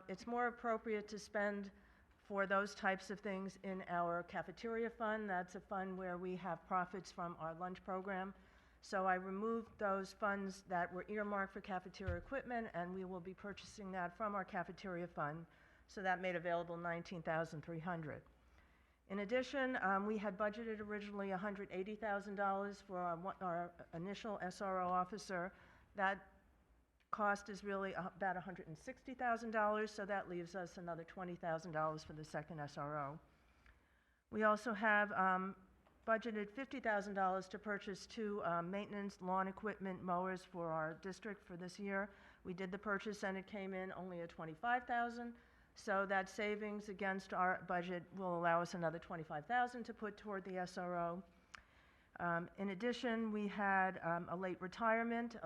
It's more appropriate to spend for those types of things in our cafeteria fund. That's a fund where we have profits from our lunch program. So I removed those funds that were earmarked for cafeteria equipment, and we will be purchasing that from our cafeteria fund. So that made available $19,300. In addition, we had budgeted originally $180,000 for our initial SRO officer. That cost is really about $160,000, so that leaves us another $20,000 for the second SRO. We also have budgeted $50,000 to purchase 2 maintenance lawn equipment mowers for our district for this year. We did the purchase and it came in only at $25,000. So that savings against our budget will allow us another $25,000 to put toward the SRO. In addition, we had a late retirement.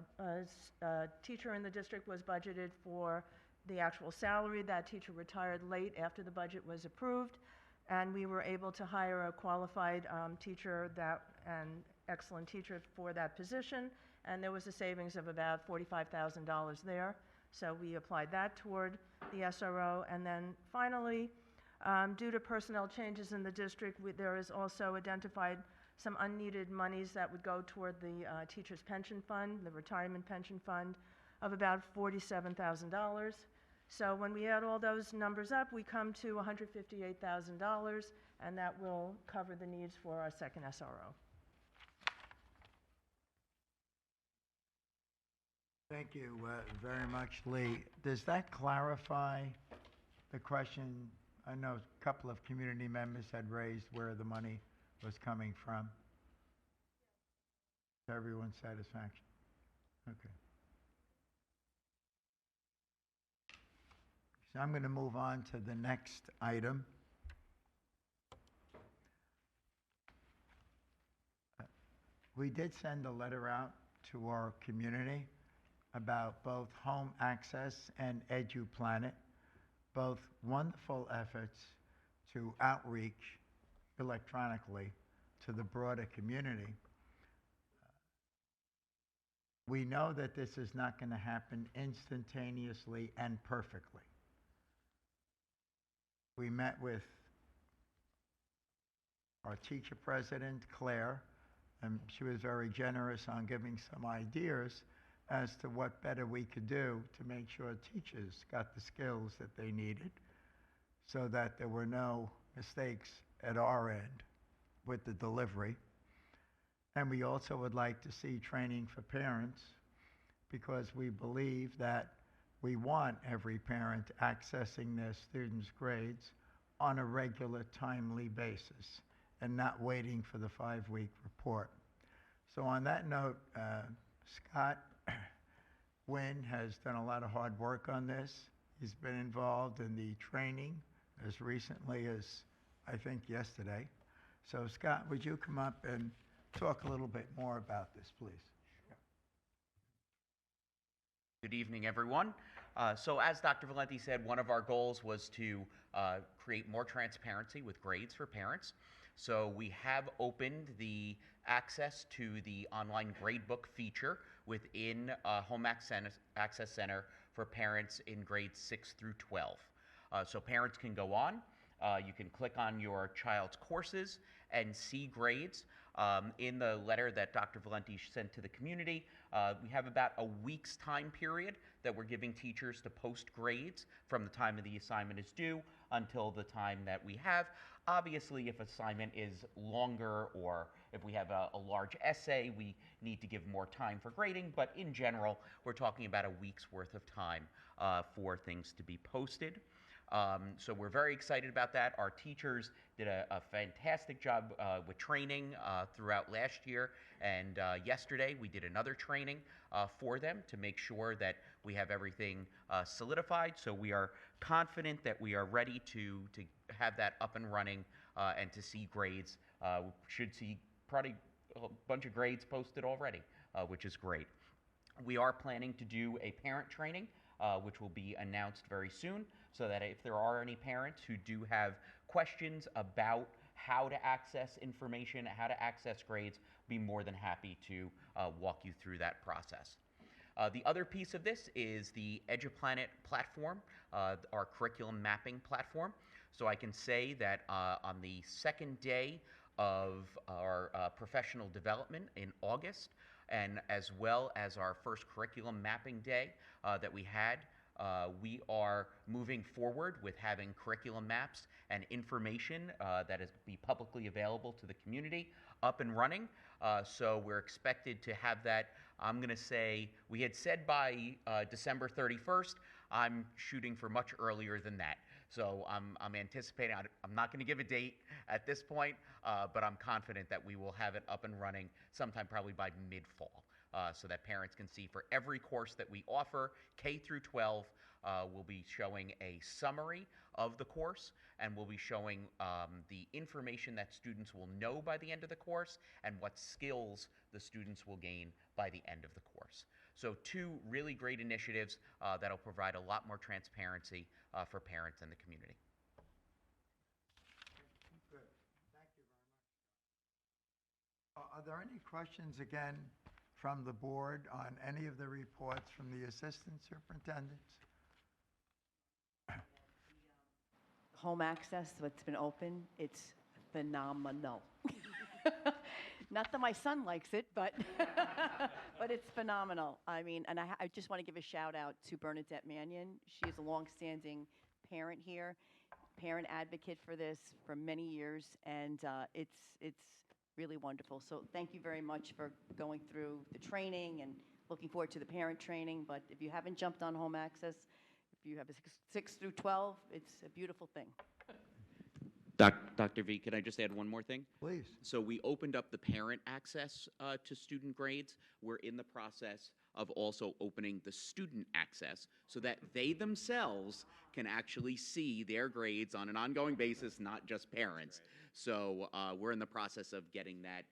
A teacher in the district was budgeted for the actual salary. That teacher retired late after the budget was approved, and we were able to hire a qualified teacher and excellent teacher for that position, and there was a savings of about $45,000 there. So we applied that toward the SRO. And then finally, due to personnel changes in the district, there is also identified some unneeded monies that would go toward the teacher's pension fund, the retirement pension fund, of about $47,000. So when we add all those numbers up, we come to $158,000, and that will cover the needs for our second SRO. Thank you very much, Lee. Does that clarify the question? I know a couple of community members had raised where the money was coming from. To everyone's satisfaction? Okay. So I'm going to move on to the next item. We did send a letter out to our community about both home access and EduPlanet, both wonderful efforts to outreach electronically to the broader community. We know that this is not going to happen instantaneously and perfectly. We met with our teacher president, Claire, and she was very generous on giving some ideas as to what better we could do to make sure teachers got the skills that they needed so that there were no mistakes at our end with the delivery. And we also would like to see training for parents because we believe that we want every parent accessing their students' grades on a regular, timely basis and not waiting for the 5-week report. So on that note, Scott Wynn has done a lot of hard work on this. He's been involved in the training as recently as, I think, yesterday. So Scott, would you come up and talk a little bit more about this, please? Good evening, everyone. So as Dr. Valenti said, one of our goals was to create more transparency with grades for parents. So we have opened the access to the online gradebook feature within Home Access Center for parents in grades 6 through 12. So parents can go on, you can click on your child's courses and see grades. In the letter that Dr. Valenti sent to the community, we have about a week's time period that we're giving teachers to post grades from the time of the assignment is due until the time that we have. Obviously, if assignment is longer or if we have a large essay, we need to give more time for grading, but in general, we're talking about a week's worth of time for things to be posted. So we're very excited about that. Our teachers did a fantastic job with training throughout last year, and yesterday we did another training for them to make sure that we have everything solidified. So we are confident that we are ready to have that up and running and to see grades. We should see probably a bunch of grades posted already, which is great. We are planning to do a parent training, which will be announced very soon, so that if there are any parents who do have questions about how to access information, how to access grades, be more than happy to walk you through that process. The other piece of this is the EduPlanet platform, our curriculum mapping platform. So I can say that on the second day of our professional development in August, and as well as our first curriculum mapping day that we had, we are moving forward with having curriculum maps and information that is be publicly available to the community up and running. So we're expected to have that, I'm going to say, we had said by December 31st. I'm shooting for much earlier than that. So I'm anticipating, I'm not going to give a date at this point, but I'm confident that we will have it up and running sometime probably by mid-fall. So that parents can see for every course that we offer, K through 12, we'll be showing a summary of the course, and we'll be showing the information that students will know by the end of the course and what skills the students will gain by the end of the course. So two really great initiatives that'll provide a lot more transparency for parents and the community. Good. Thank you very much. Are there any questions again from the board on any of the reports from the assistant superintendents? Home access, what's been open, it's phenomenal. Not that my son likes it, but but it's phenomenal. I mean, and I just want to give a shout out to Bernadette Mannion. She is a longstanding parent here, parent advocate for this for many years, and it's really wonderful. So thank you very much for going through the training and looking forward to the parent training. But if you haven't jumped on home access, if you have a 6 through 12, it's a beautiful thing. Dr. V, can I just add one more thing? Please. So we opened up the parent access to student grades. We're in the process of also opening the student access so that they themselves can actually see their grades on an ongoing basis, not just parents. So we're in the process of getting that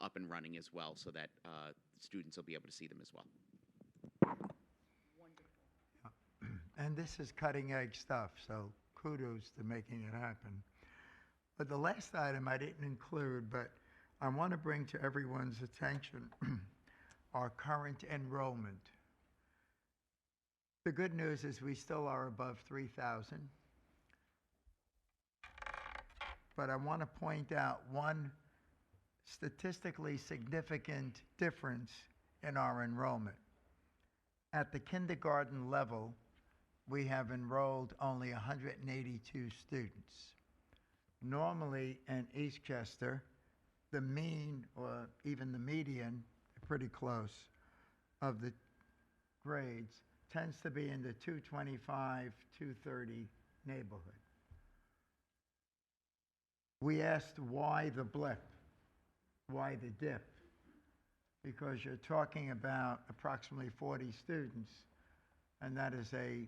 up and running as well so that students will be able to see them as well. And this is cutting edge stuff, so kudos to making it happen. But the last item I didn't include, but I want to bring to everyone's attention our current enrollment. The good news is we still are above 3,000. But I want to point out one statistically significant difference in our enrollment. At the kindergarten level, we have enrolled only 182 students. Normally in Eastchester, the mean or even the median, pretty close, of the grades tends to be in the 225, 230 neighborhood. We asked why the blip, why the dip, because you're talking about approximately 40 students, and that is a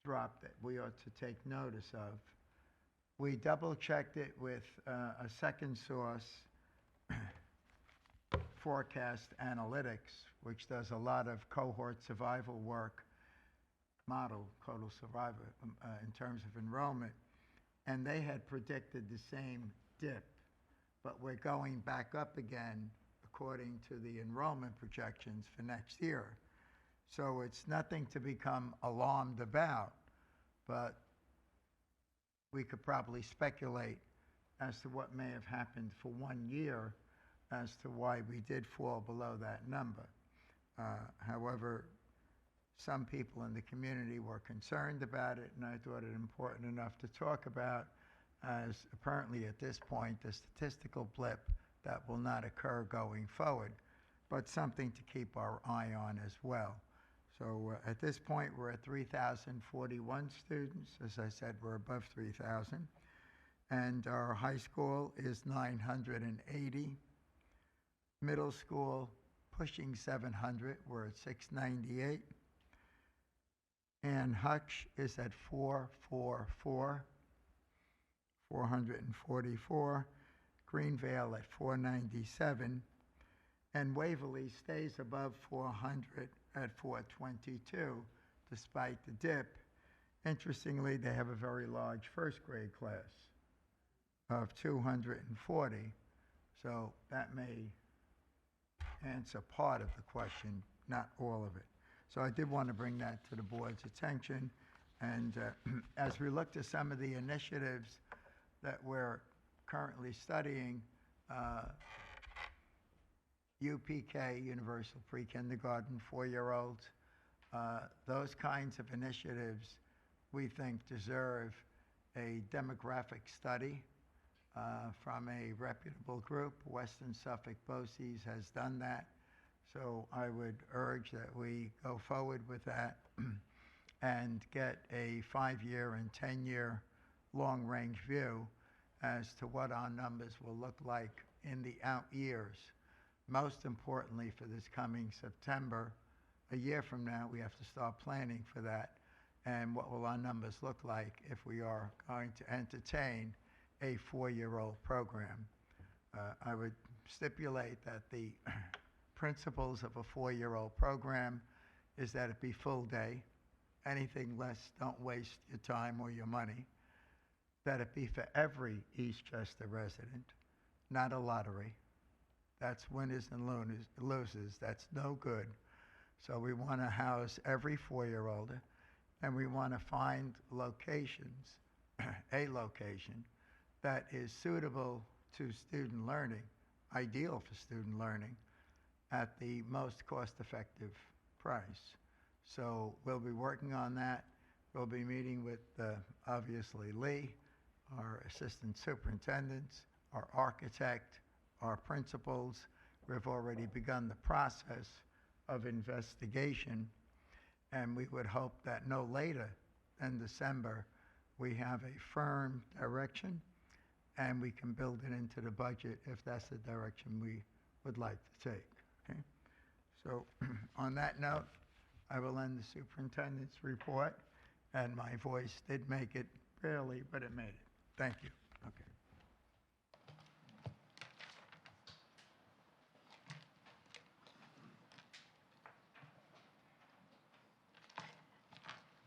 drop that we ought to take notice of. We double-checked it with a second source, Forecast Analytics, which does a lot of cohort survival work, model total survival in terms of enrollment, and they had predicted the same dip, but we're going back up again according to the enrollment projections for next year. So it's nothing to become alarmed about, but we could probably speculate as to what may have happened for 1 year as to why we did fall below that number. However, some people in the community were concerned about it, and I thought it important enough to talk about, as apparently at this point, a statistical blip that will not occur going forward, but something to keep our eye on as well. So at this point, we're at 3,041 students. As I said, we're above 3,000. And our high school is 980. Middle school, pushing 700. We're at 698. And Hutch is at 444. Greenvale at 497. And Waverly stays above 400 at 422, despite the dip. Interestingly, they have a very large first grade class of 240, so that may answer part of the question, not all of it. So I did want to bring that to the board's attention, and as we look to some of the initiatives that we're currently studying, UPK, Universal Pre-Kindergarten, 4-year-olds, those kinds of initiatives we think deserve a demographic study from a reputable group. Western Suffolk BOCES has done that, so I would urge that we go forward with that and get a 5-year and 10-year long-range view as to what our numbers will look like in the out years. Most importantly, for this coming September, a year from now, we have to start planning for that. And what will our numbers look like if we are going to entertain a 4-year-old program? I would stipulate that the principles of a 4-year-old program is that it be full day. Anything less, don't waste your time or your money. That it be for every Eastchester resident, not a lottery. That's winners and losers. That's no good. So we want to house every 4-year-old, and we want to find locations, a location that is suitable to student learning, ideal for student learning, at the most cost-effective price. So we'll be working on that. We'll be meeting with, obviously, Lee, our assistant superintendents, our architect, our principals. We've already begun the process of investigation, and we would hope that no later than December, we have a firm direction, and we can build it into the budget if that's the direction we would like to take. Okay? So on that note, I will end the superintendent's report, and my voice did make it barely, but it made it. Thank you. Okay.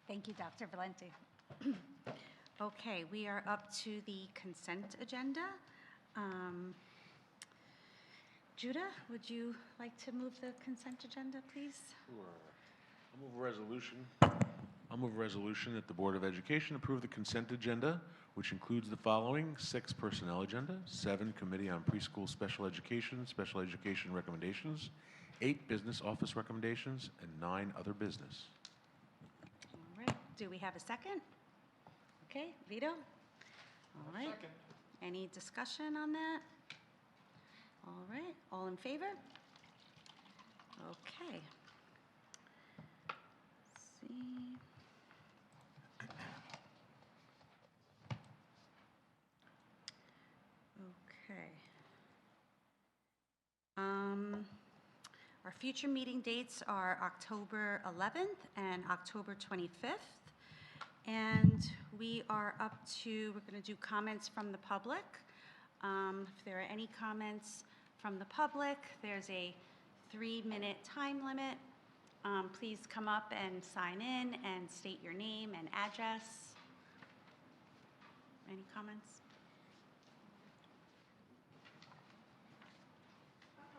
Thank you, Dr. Valenti. Okay, we are up to the consent agenda. Judah, would you like to move the consent agenda, please? Sure. I'll move a resolution that the Board of Education approve the consent agenda, which includes the following: 6 personnel agenda, 7 committee on preschool special education recommendations, 8 business office recommendations, and 9 other business. All right, do we have a second? Okay, Vito? All right. Second. Any discussion on that? All right, all in favor? Okay. Let's see. Okay. Our future meeting dates are October 11th and October 25th. And we are up to, we're going to do comments from the public. If there are any comments from the public, there's a 3-minute time limit. Please come up and sign in and state your name and address. Any comments?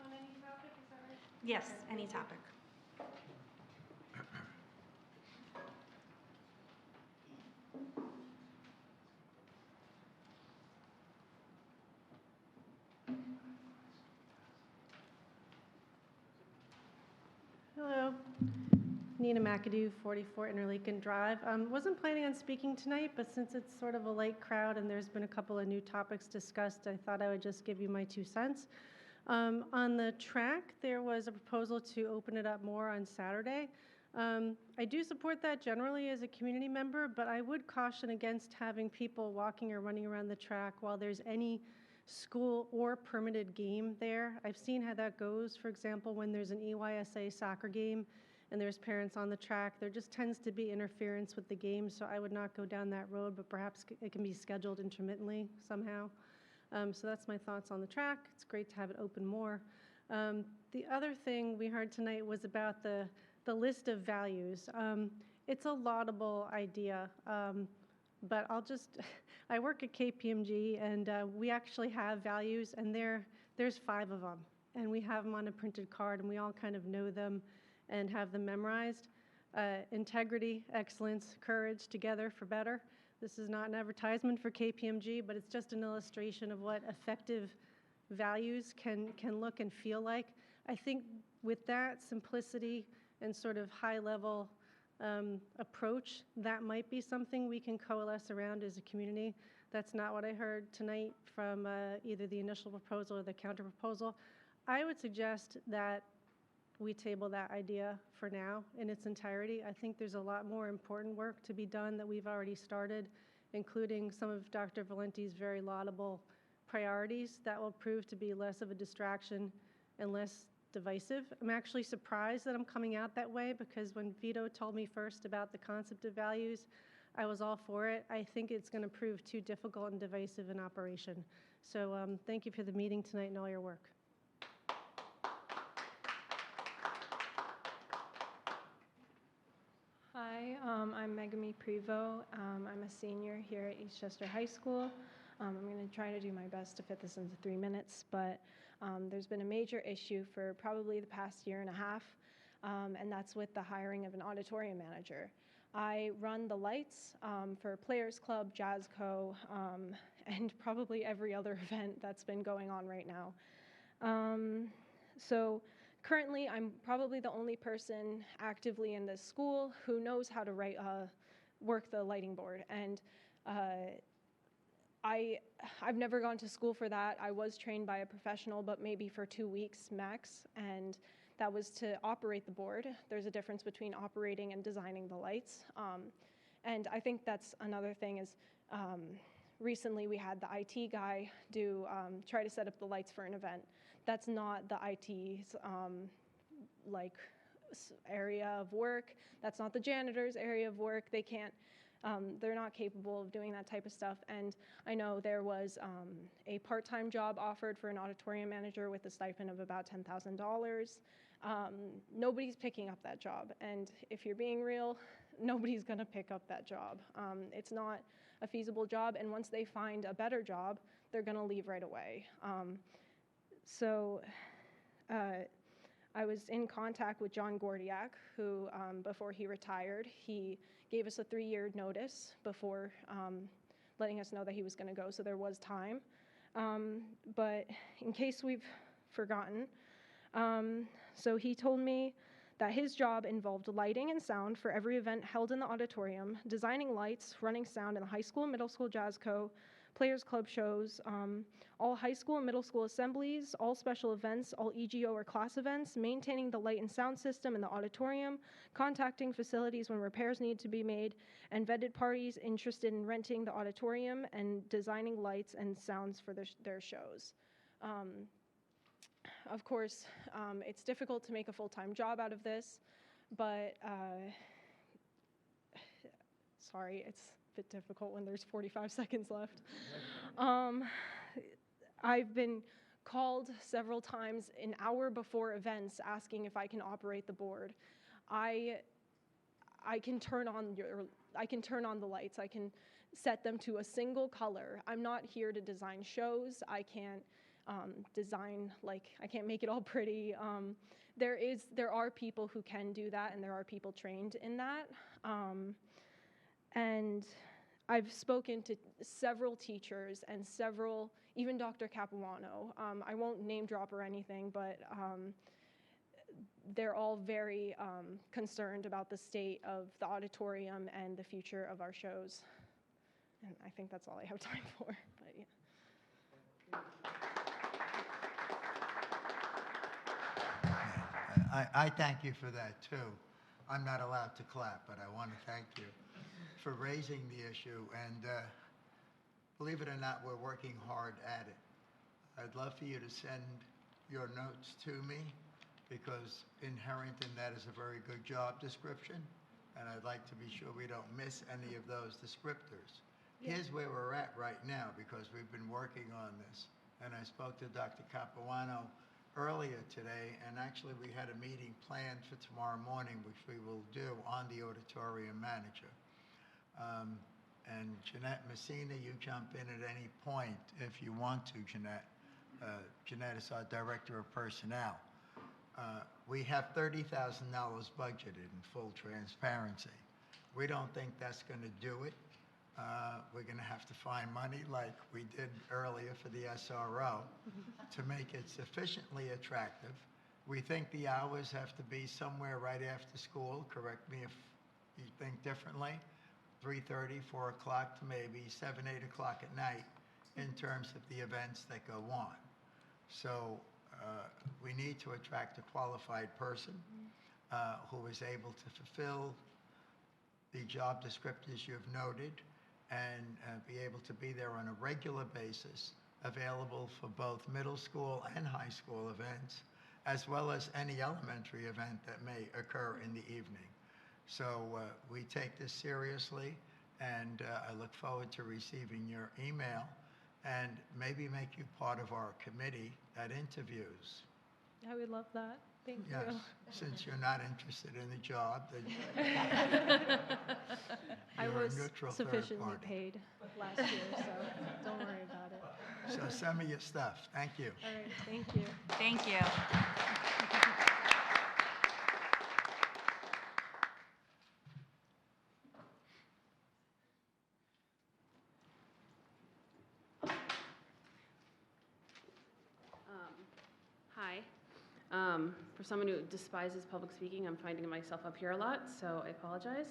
On any topic, is that right? Yes, any topic. Hello, Nina McAdoo, 44 Interlaken Drive. Wasn't planning on speaking tonight, but since it's sort of a light crowd and there's been a couple of new topics discussed, I thought I would just give you my 2 cents. On the track, there was a proposal to open it up more on Saturday. I do support that generally as a community member, but I would caution against having people walking or running around the track while there's any school or permitted game there. I've seen how that goes. For example, when there's an EYSA soccer game and there's parents on the track, there just tends to be interference with the game, so I would not go down that road, but perhaps it can be scheduled intermittently somehow. So that's my thoughts on the track. It's great to have it open more. The other thing we heard tonight was about the list of values. It's a laudable idea, but I work at KPMG, and we actually have values, and there's 5 of them, and we have them on a printed card, and we all kind of know them and have them memorized. Integrity, excellence, courage, together for better. This is not an advertisement for KPMG, but it's just an illustration of what effective values can look and feel like. I think with that simplicity and sort of high-level approach, that might be something we can coalesce around as a community. That's not what I heard tonight from either the initial proposal or the counter proposal. I would suggest that we table that idea for now in its entirety. I think there's a lot more important work to be done that we've already started, including some of Dr. Valenti's very laudable priorities that will prove to be less of a distraction and less divisive. I'm actually surprised that I'm coming out that way, because when Vito told me first about the concept of values, I was all for it. I think it's going to prove too difficult and divisive in operation. So thank you for the meeting tonight and all your work. Hi, I'm Megami Prevo. I'm a senior here at Eastchester High School. I'm going to try to do my best to fit this into 3 minutes, but there's been a major issue for probably the past year and a half, and that's with the hiring of an auditorium manager. I run the lights for Players Club, Jazz Co., and probably every other event that's been going on right now. So currently, I'm probably the only person actively in this school who knows how to work the lighting board, and I've never gone to school for that. I was trained by a professional, but maybe for 2 weeks max, and that was to operate the board. There's a difference between operating and designing the lights. And I think that's another thing is recently we had the IT guy try to set up the lights for an event. That's not the IT's like area of work. That's not the janitor's area of work. They can't, they're not capable of doing that type of stuff. And I know there was a part-time job offered for an auditorium manager with a stipend of about $10,000. Nobody's picking up that job. And if you're being real, nobody's going to pick up that job. It's not a feasible job. And once they find a better job, they're going to leave right away. I was in contact with John Gordiak, who, before he retired, he gave us a 3-year notice before letting us know that he was going to go, so there was time. But in case we've forgotten, so he told me that his job involved lighting and sound for every event held in the auditorium, designing lights, running sound in the high school and middle school jazz co, Players Club shows, all high school and middle school assemblies, all special events, all EGO or class events, maintaining the light and sound system in the auditorium, contacting facilities when repairs need to be made, and vetted parties interested in renting the auditorium and designing lights and sounds for their shows. Of course, it's difficult to make a full-time job out of this, but sorry, it's a bit difficult when there's 45 seconds left. I've been called several times an hour before events asking if I can operate the board. I can turn on the lights. I can set them to a single color. I'm not here to design shows. I can't design, I can't make it all pretty. There are people who can do that, and there are people trained in that. And I've spoken to several teachers and even Dr. Capuano. I won't name drop or anything, but they're all very concerned about the state of the auditorium and the future of our shows. And I think that's all I have time for. But yeah. I thank you for that, too. I'm not allowed to clap, but I want to thank you for raising the issue. And believe it or not, we're working hard at it. I'd love for you to send your notes to me, because inherent in that is a very good job description, and I'd like to be sure we don't miss any of those descriptors. Yeah. Here's where we're at right now, because we've been working on this. And I spoke to Dr. Capuano earlier today, and actually we had a meeting planned for tomorrow morning, which we will do on the auditorium manager. And Jeanette Messina, you jump in at any point if you want to, Jeanette. Jeanette is our Director of Personnel. We have $30,000 budgeted in full transparency. We don't think that's going to do it. We're going to have to find money like we did earlier for the SRO to make it sufficiently attractive. We think the hours have to be somewhere right after school. Correct me if you think differently. 3:30, 4 o'clock to maybe 7, 8 o'clock at night in terms of the events that go on. So we need to attract a qualified person who is able to fulfill the job descriptors you've noted and be able to be there on a regular basis, available for both middle school and high school events, as well as any elementary event that may occur in the evening. So we take this seriously, and I look forward to receiving your email and maybe make you part of our committee that interviews. I would love that. Thank you. Yes, since you're not interested in the job, then I you're was a neutral sufficiently third party. paid last year, so don't worry about it. So send me your stuff. Thank you. All right, thank you. Thank you. Hi. For someone who despises public speaking, I'm finding myself up here a lot, so I apologize.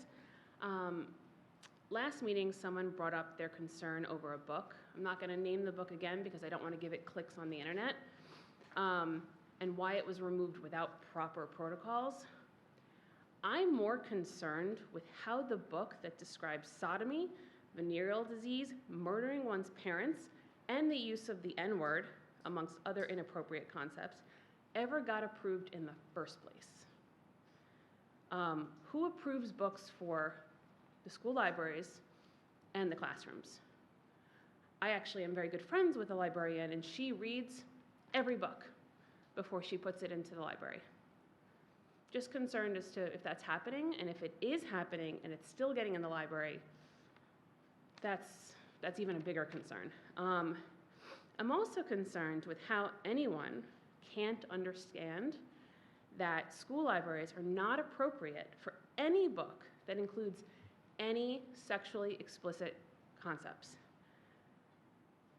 Last meeting, someone brought up their concern over a book. I'm not going to name the book again because I don't want to give it clicks on the internet, and why it was removed without proper protocols. I'm more concerned with how the book that describes sodomy, venereal disease, murdering one's parents, and the use of the N-word, amongst other inappropriate concepts, ever got approved in the first place. Who approves books for the school libraries and the classrooms? I actually am very good friends with a librarian, and she reads every book before she puts it into the library. Just concerned as to if that's happening, and if it is happening and it's still getting in the library, that's even a bigger concern. I'm also concerned with how anyone can't understand that school libraries are not appropriate for any book that includes any sexually explicit concepts.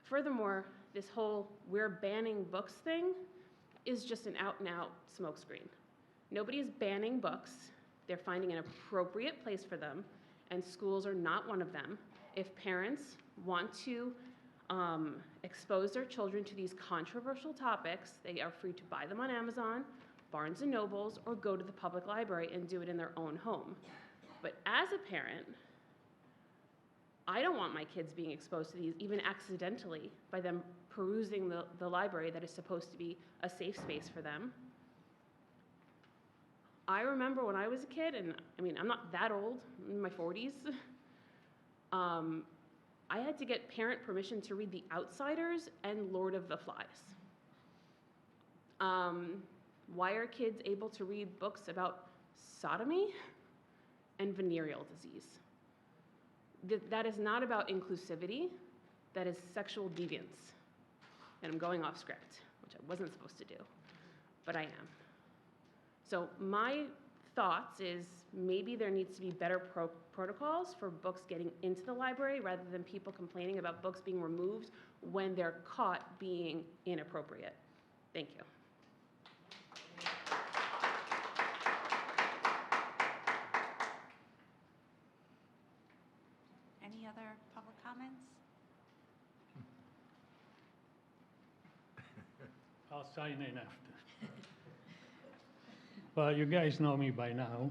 Furthermore, this whole "we're banning books" thing is just an out-and-out smokescreen. Nobody is banning books. They're finding an appropriate place for them, and schools are not one of them. If parents want to expose their children to these controversial topics, they are free to buy them on Amazon, Barnes & Nobles, or go to the public library and do it in their own home. But as a parent, I don't want my kids being exposed to these, even accidentally, by them perusing the library that is supposed to be a safe space for them. I remember when I was a kid, and I mean, I'm not that old, I'm in my 40s, I had to get parent permission to read The Outsiders and Lord of the Flies. Why are kids able to read books about sodomy and venereal disease? That is not about inclusivity, that is sexual deviance. And I'm going off script, which I wasn't supposed to do, but I am. So my thoughts is maybe there needs to be better protocols for books getting into the library rather than people complaining about books being removed when they're caught being inappropriate. Thank you. Any other public comments? I'll sign in after. Well, you guys know me by now.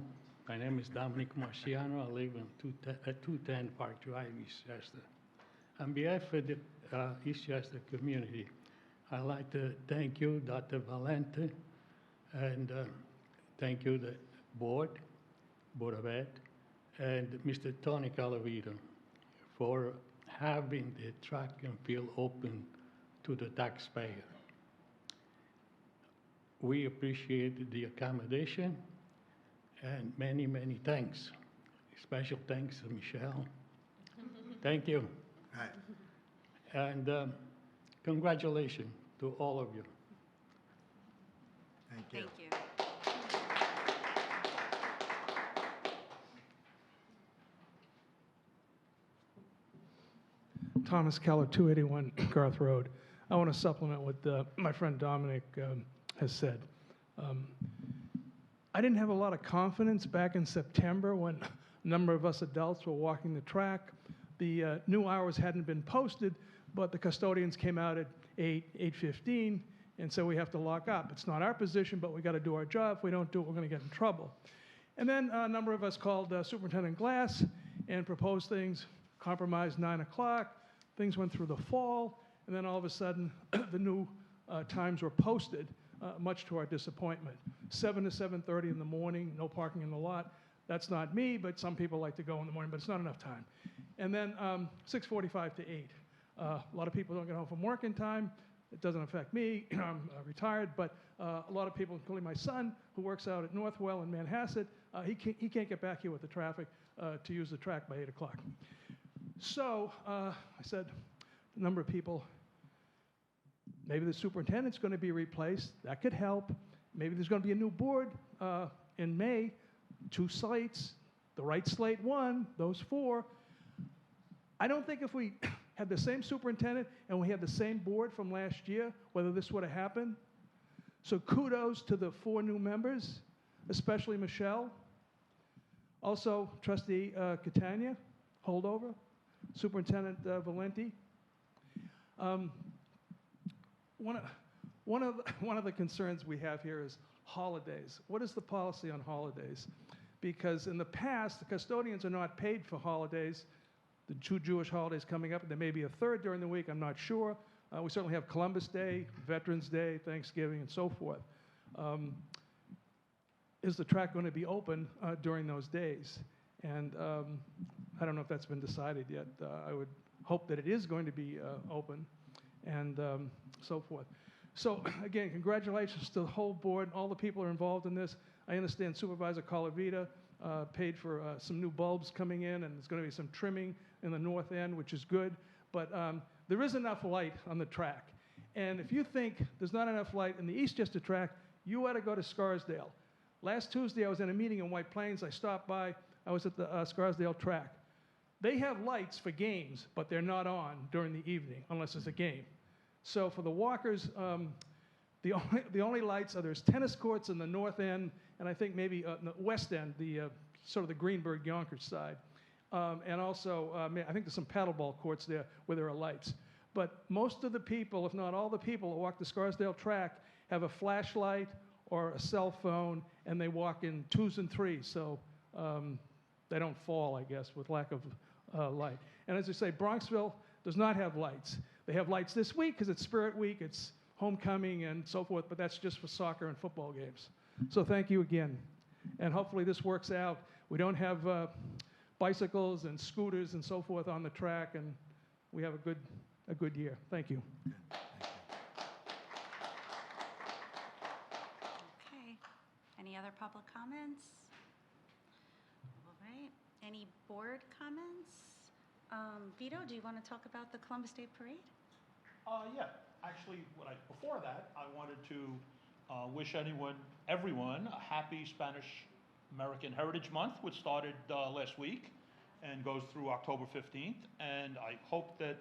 My name is Dominic Marciano. I live in 210 Park Drive, Eastchester. On behalf of the Eastchester community, I'd like to thank you, Dr. Valente, and thank you, the Board of Ed, and Mr. Tony Calavito for having the track and field open to the taxpayer. We appreciate the accommodation, and many, many thanks. Special thanks to Michelle. Thank you. Right. And congratulations to all of you. Thank you. Thank you. Thomas Keller, 281 Garth Road. I want to supplement what my friend Dominic has said. I didn't have a lot of confidence back in September when a number of us adults were walking the track. The new hours hadn't been posted, but the custodians came out at 8:15 and said we have to lock up. It's not our position, but we got to do our job. If we don't do it, we're going to get in trouble. And then a number of us called Superintendent Glass and proposed things, compromised 9 o'clock. Things went through the fall, and then all of a sudden, the new times were posted, much to our disappointment. 7 to 7:30 in the morning, no parking in the lot. That's not me, but some people like to go in the morning, but it's not enough time. And then 6:45 to 8. A lot of people don't get home from work in time. It doesn't affect me. I'm retired, but a lot of people, including my son, who works out at Northwell in Manhasset, he can't get back here with the traffic to use the track by 8 o'clock. So I said, a number of people, maybe the superintendent's going to be replaced. That could help. Maybe there's going to be a new board in May. 2 slates, the right slate won, those 4. I don't think if we had the same superintendent and we had the same board from last year, whether this would have happened. So kudos to the 4 new members, especially Michelle. Also, Trustee Catania, holdover. Superintendent Valenti. One of the concerns we have here is holidays. What is the policy on holidays? Because in the past, the custodians are not paid for holidays. The 2 Jewish holidays coming up, and there may be a 3rd during the week, I'm not sure. We certainly have Columbus Day, Veterans Day, Thanksgiving, and so forth. is the track going to be open during those days? And I don't know if that's been decided yet. I would hope that it is going to be open and so forth. So again, congratulations to the whole board, all the people who are involved in this. I understand Supervisor Colavita paid for some new bulbs coming in, and there's going to be some trimming in the north end, which is good. But there is enough light on the track. And if you think there's not enough light in the Eastchester track, you ought to go to Scarsdale. Last Tuesday, I was in a meeting in White Plains. I stopped by. I was at the Scarsdale track. They have lights for games, but they're not on during the evening unless it's a game. So for the walkers, the only lights are there's tennis courts in the north end, and I think maybe the west end, the sort of the Greenberg-Yonkers side. And also, I think there's some paddleball courts there where there are lights. But most of the people, if not all the people who walk the Scarsdale track, have a flashlight or a cell phone, and they walk in twos and threes, so they don't fall, I guess, with lack of light. And as I say, Bronxville does not have lights. They have lights this week because it's Spirit Week, it's homecoming and so forth, but that's just for soccer and football games. So thank you again. And hopefully this works out. We don't have bicycles and scooters and so forth on the track, and we have a good year. Thank you. Okay. Any other public comments? All right. Any board comments? Vito, do you want to talk about the Columbus Day Parade? Yeah. Actually, before that, I wanted to wish everyone a happy Spanish American Heritage Month, which started last week and goes through October 15th. And I hope that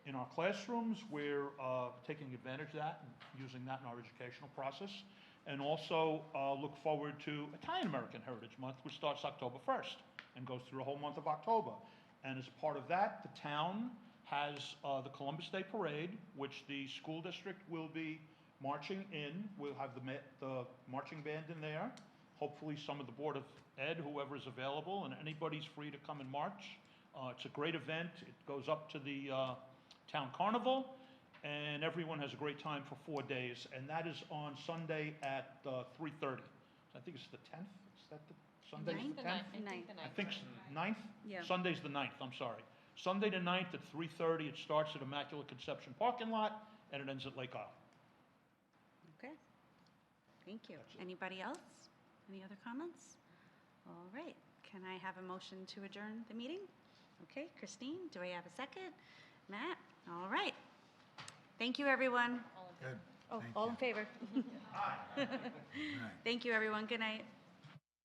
in our classrooms, we're taking advantage of that and using that in our educational process. And also look forward to Italian American Heritage Month, which starts October 1st and goes through the whole month of October. And as part of that, the town has the Columbus Day Parade, which the school district will be marching in. We'll have the marching band in there. Hopefully some of the Board of Ed, whoever is available, and anybody's free to come and march. It's a great event. It goes up to the town carnival, and everyone has a great time for 4 days. And that is on Sunday at 3:30. I think it's the 10th. Is that the Sunday? The 10th? I think 9th? Yeah. Sunday's the 9th, I'm sorry. Sunday the 9th at 3:30. It starts at Immaculate Conception parking lot, and it ends at Lake Isle. Okay. Thank you. Anybody else? Any other comments? All right. Can I have a motion to adjourn the meeting? Okay. Christine, do I have a second? Matt? All right. Thank you, everyone. Good. Oh, all in favor? Thank you, everyone. Good night.